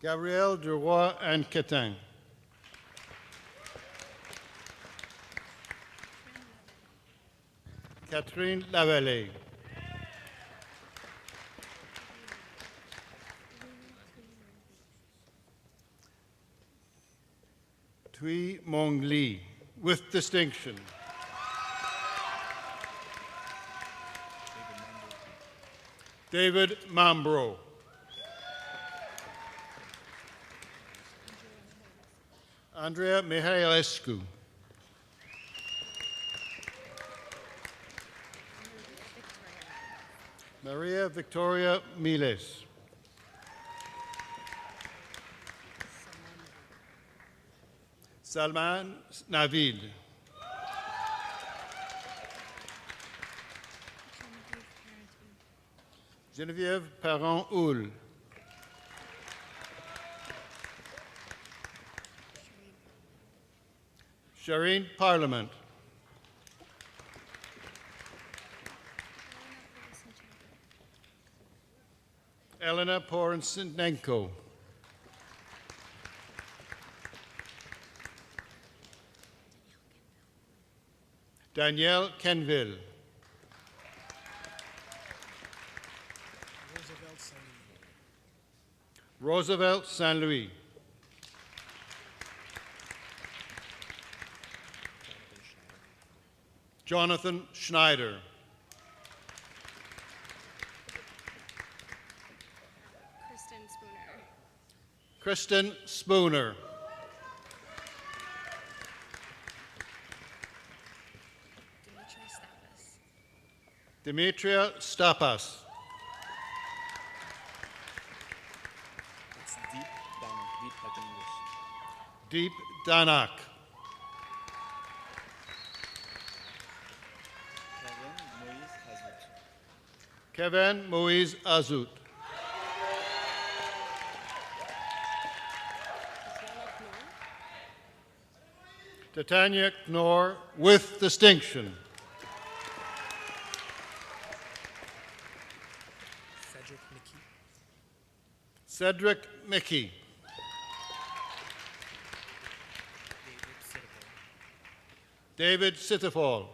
Gabrielle Duroy and Quetin. Catherine Lavallée. Thuy Mong Lee, with distinction. David Mambro. Andrea Mihailescu. Maria Victoria Miles. Salman Navid. Geneviève Parent-Houle. Shireen Parliament. Elena Porensinenko. Danielle Kenville. Roosevelt Saint Louis. Jonathan Schneider. Kristen Spooner. Kristen Spooner. Demetria Stapas. It's Deep Danak. Deep like in English. Deep Danak. Kevin Moise Azout. Titania Knorr, with distinction. Cedric Mickey. Cedric Mickey. David Sitterfall.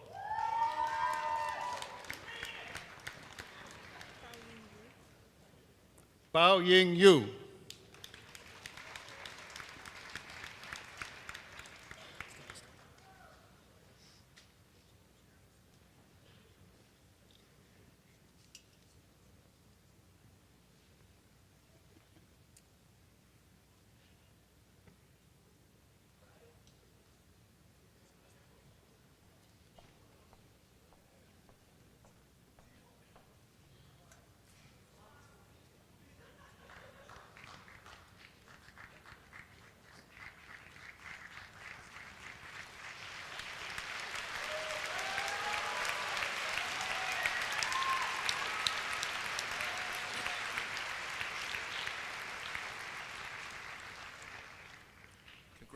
Bao Ying Yu.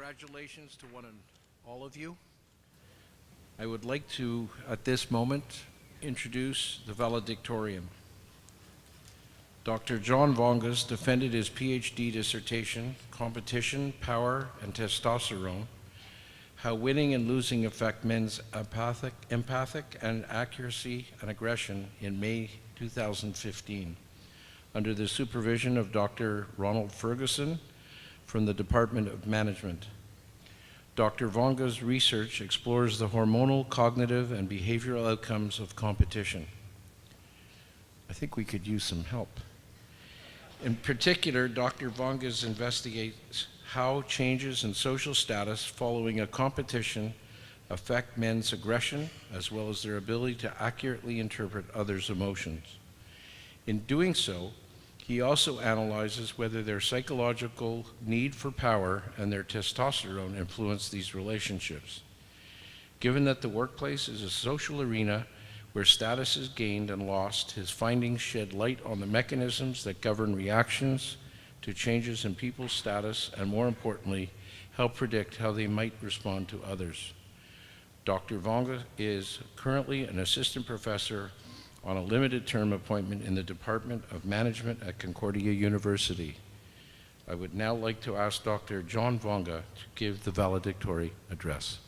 Congratulations to one and all of you. I would like to, at this moment, introduce the valedictorian. Dr. John Vongas defended his PhD dissertation, Competition, Power, and Testosterone, How Winning and Losing Affect Men's Empathic and Accuracy and Aggression in May 2015, under the supervision of Dr. Ronald Ferguson from the Department of Management. Dr. Vonga's research explores the hormonal, cognitive, and behavioral outcomes of competition. I think we could use some help. In particular, Dr. Vongas investigates how changes in social status following a competition affect men's aggression, as well as their ability to accurately interpret others' emotions. In doing so, he also analyzes whether their psychological need for power and their testosterone influence these relationships. Given that the workplace is a social arena where status is gained and lost, his findings shed light on the mechanisms that govern reactions to changes in people's status and, more importantly, help predict how they might respond to others. Dr. Vonga is currently an assistant professor on a limited term appointment in the Department of Management at Concordia University. I would now like to ask Dr. John Vonga to give the valedictory address.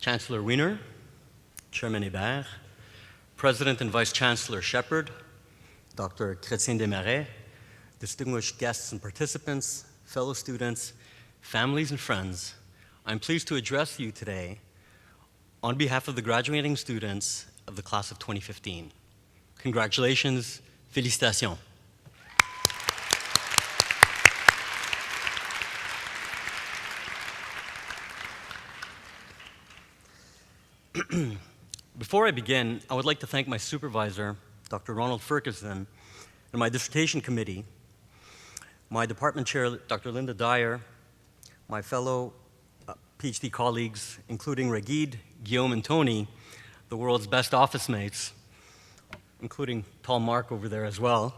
Chancellor Wiener, Chairman Hébert, President and Vice Chancellor Shepard, Dr. Chrétien Desmarais, distinguished guests and participants, fellow students, families and friends, I'm pleased to address you today on behalf of the graduating students of the class of 2015. Congratulations, félicitations. Before I begin, I would like to thank my supervisor, Dr. Ronald Ferguson, and my dissertation committee, my department chair, Dr. Linda Dyer, my fellow PhD colleagues, including Regid, Guillaume, and Tony, the world's best office mates, including tall Mark over there as well,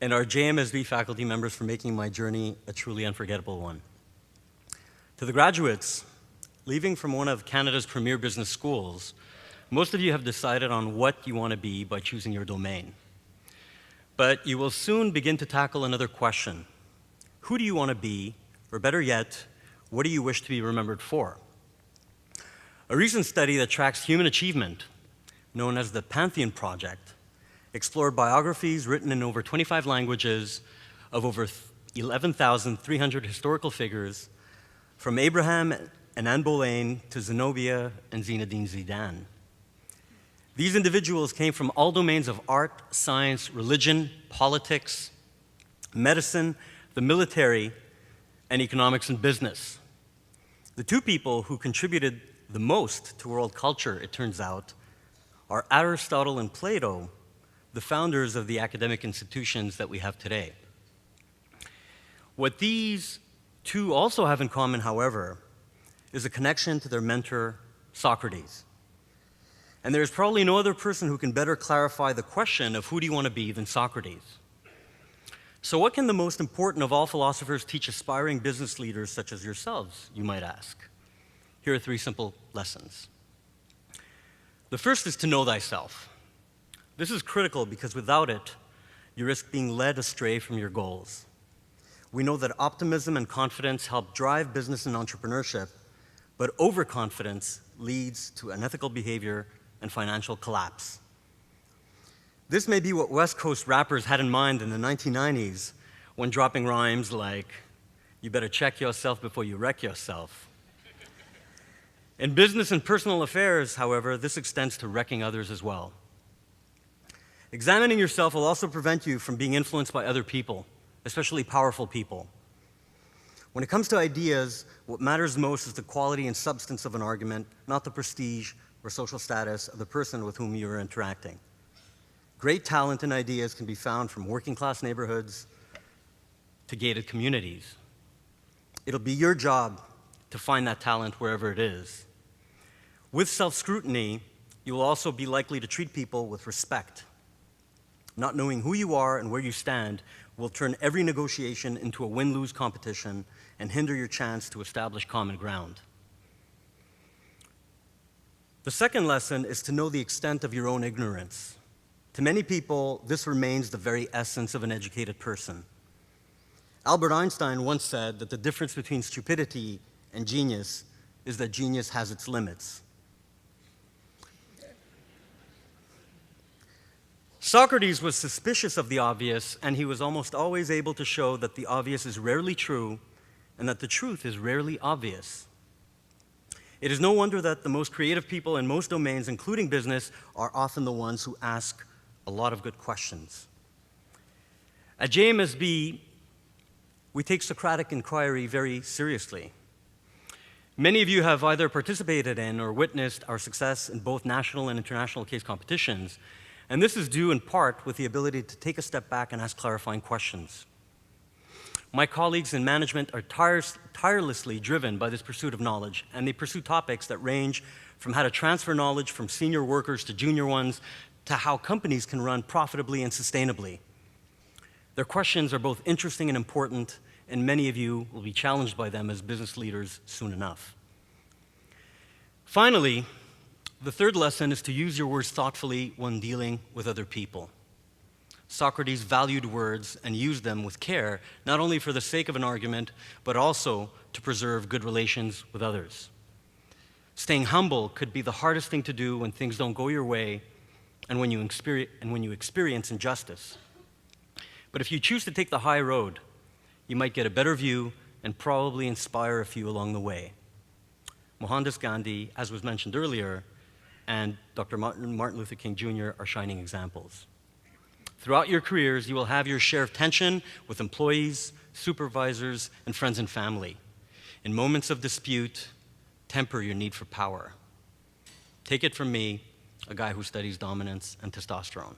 and our JMSB faculty members for making my journey a truly unforgettable one. To the graduates, leaving from one of Canada's premier business schools, most of you have decided on what you want to be by choosing your domain. But you will soon begin to tackle another question. Who do you want to be, or better yet, what do you wish to be remembered for? A recent study that tracks human achievement, known as the Pantheon Project, explored biographies written in over 25 languages of over 11,300 historical figures, from Abraham and Anne Boleyn to Zenobia and Zinedine Zidane. These individuals came from all domains of art, science, religion, politics, medicine, the military, and economics and business. The two people who contributed the most to world culture, it turns out, are Aristotle and Plato, the founders of the academic institutions that we have today. What these two also have in common, however, is a connection to their mentor, Socrates. And there's probably no other person who can better clarify the question of who do you want to be than Socrates. So what can the most important of all philosophers teach aspiring business leaders such as yourselves, you might ask? Here are 3 simple lessons. The first is to know thyself. This is critical because without it, you risk being led astray from your goals. We know that optimism and confidence help drive business and entrepreneurship, but overconfidence leads to unethical behavior and financial collapse. This may be what West Coast rappers had in mind in the 1990s when dropping rhymes like, "You better check yourself before you wreck yourself." In business and personal affairs, however, this extends to wrecking others as well. Examining yourself will also prevent you from being influenced by other people, especially powerful people. When it comes to ideas, what matters most is the quality and substance of an argument, not the prestige or social status of the person with whom you are interacting. Great talent and ideas can be found from working-class neighborhoods to gated communities. It'll be your job to find that talent wherever it is. With self-scrutiny, you will also be likely to treat people with respect. Not knowing who you are and where you stand will turn every negotiation into a win-lose competition and hinder your chance to establish common ground. The second lesson is to know the extent of your own ignorance. To many people, this remains the very essence of an educated person. Albert Einstein once said that the difference between stupidity and genius is that genius has its limits. Socrates was suspicious of the obvious, and he was almost always able to show that the obvious is rarely true and that the truth is rarely obvious. It is no wonder that the most creative people in most domains, including business, are often the ones who ask a lot of good questions. At JMSB, we take Socratic inquiry very seriously. Many of you have either participated in or witnessed our success in both national and international case competitions, and this is due in part with the ability to take a step back and ask clarifying questions. My colleagues in management are tirelessly driven by this pursuit of knowledge, and they pursue topics that range from how to transfer knowledge from senior workers to junior ones to how companies can run profitably and sustainably. Their questions are both interesting and important, and many of you will be challenged by them as business leaders soon enough. Finally, the third lesson is to use your words thoughtfully when dealing with other people. Socrates valued words and used them with care, not only for the sake of an argument, but also to preserve good relations with others. Staying humble could be the hardest thing to do when things don't go your way and when you experience injustice. But if you choose to take the high road, you might get a better view and probably inspire a few along the way. Mohandas Gandhi, as was mentioned earlier, and Dr. Martin Luther King Jr. are shining examples. Throughout your careers, you will have your share of tension with employees, supervisors, and friends and family. In moments of dispute, temper your need for power. Take it from me, a guy who studies dominance and testosterone.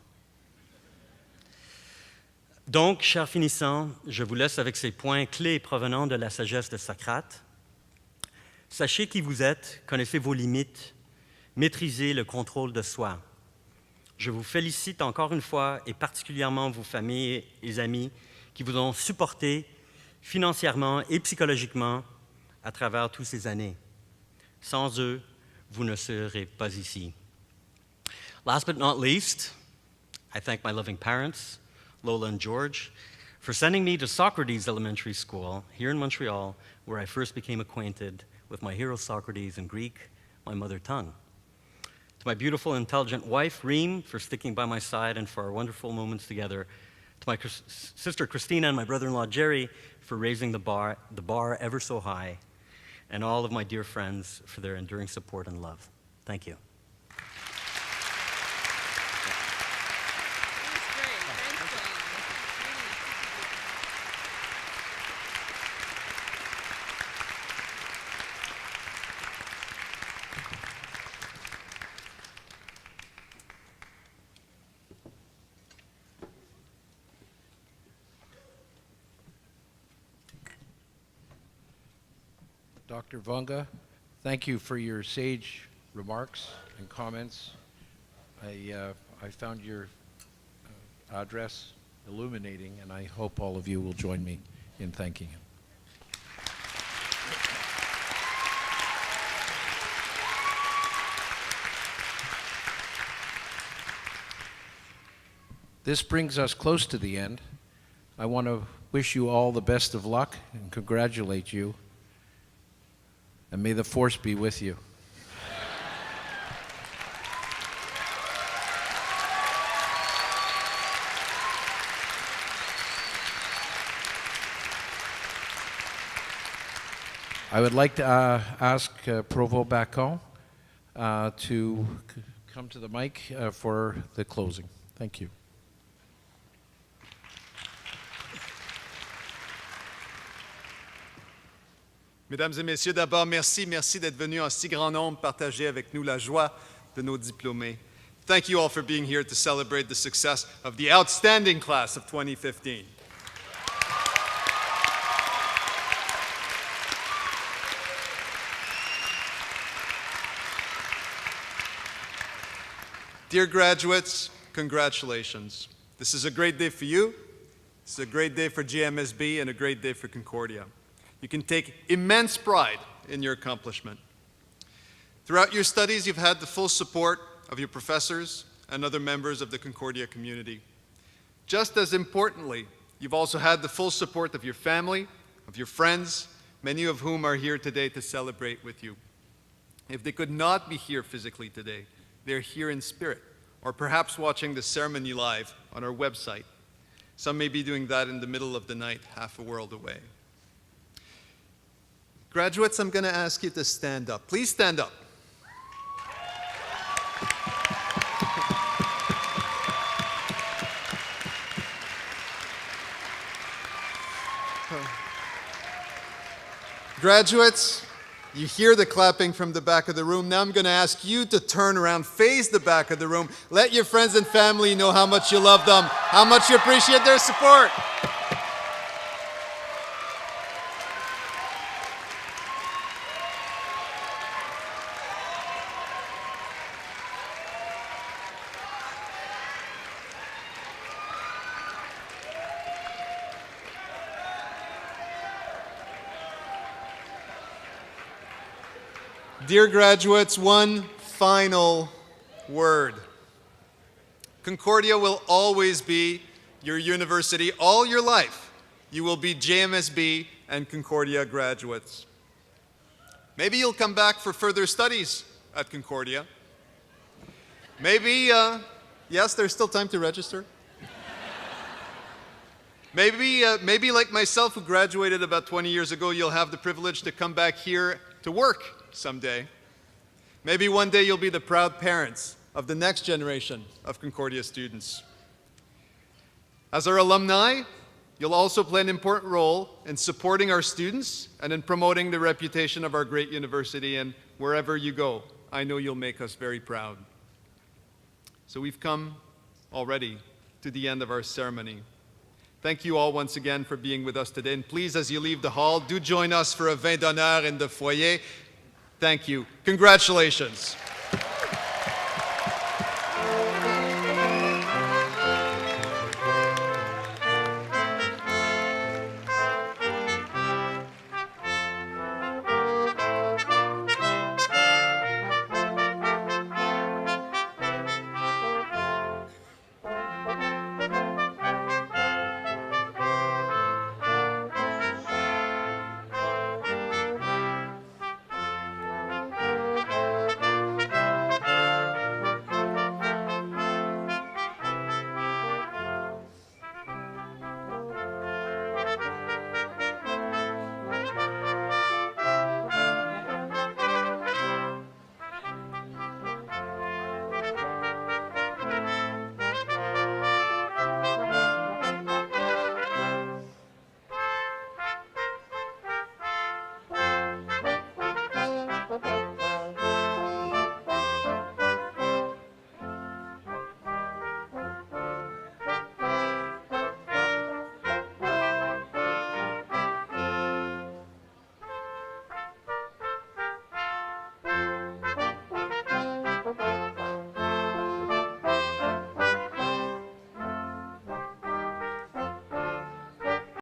Donc, chers finissants, je vous laisse avec ces points clés provenant de la sagesse de Socrate. Sachez qui vous êtes, connaissez vos limites, maîtrisez le contrôle de soi. Je vous félicite encore une fois, et particulièrement vos familles et amis qui vous ont supporté financièrement et psychologiquement à travers toutes ces années. Sans eux, vous ne serez pas ici. Last but not least, I thank my loving parents, Lola and George, for sending me to Socrates Elementary School here in Montreal, where I first became acquainted with my hero Socrates and Greek, my mother tongue. To my beautiful, intelligent wife, Reem, for sticking by my side and for our wonderful moments together. To my sister, Christina, and my brother-in-law, Jerry, for raising the bar ever so high. And all of my dear friends for their enduring support and love. Thank you. Dr. Vonga, thank you for your sage remarks and comments. I found your address illuminating, and I hope all of you will join me in thanking him. This brings us close to the end. I want to wish you all the best of luck and congratulate you. And may the force be with you. I would like to ask Provost Bacon to come to the mic for the closing. Thank you. Mesdames et messieurs, d'abord, merci d'être venus en si grand nombre partager avec nous la joie de nos diplômés. Thank you all for being here to celebrate the success of the outstanding class of 2015. Dear graduates, congratulations. This is a great day for you. This is a great day for GMSB and a great day for Concordia. You can take immense pride in your accomplishment. Throughout your studies, you've had the full support of your professors and other members of the Concordia community. Just as importantly, you've also had the full support of your family, of your friends, many of whom are here today to celebrate with you. If they could not be here physically today, they're here in spirit, or perhaps watching the ceremony live on our website. Some may be doing that in the middle of the night, half a world away. Graduates, I'm going to ask you to stand up. Please stand up. Graduates, you hear the clapping from the back of the room. Now I'm going to ask you to turn around, face the back of the room. Let your friends and family know how much you love them, how much you appreciate their support. Dear graduates, one final word. Concordia will always be your university all your life. You will be JMSB and Concordia graduates. Maybe you'll come back for further studies at Concordia. Maybe, yes, there's still time to register. Maybe like myself, who graduated about 20 years ago, you'll have the privilege to come back here to work someday. Maybe one day you'll be the proud parents of the next generation of Concordia students. As our alumni, you'll also play an important role in supporting our students and in promoting the reputation of our great university, and wherever you go, I know you'll make us very proud. So we've come already to the end of our ceremony. Thank you all once again for being with us today, and please, as you leave the hall, do join us for a vin d'honneur in the foyer. Thank you. Congratulations.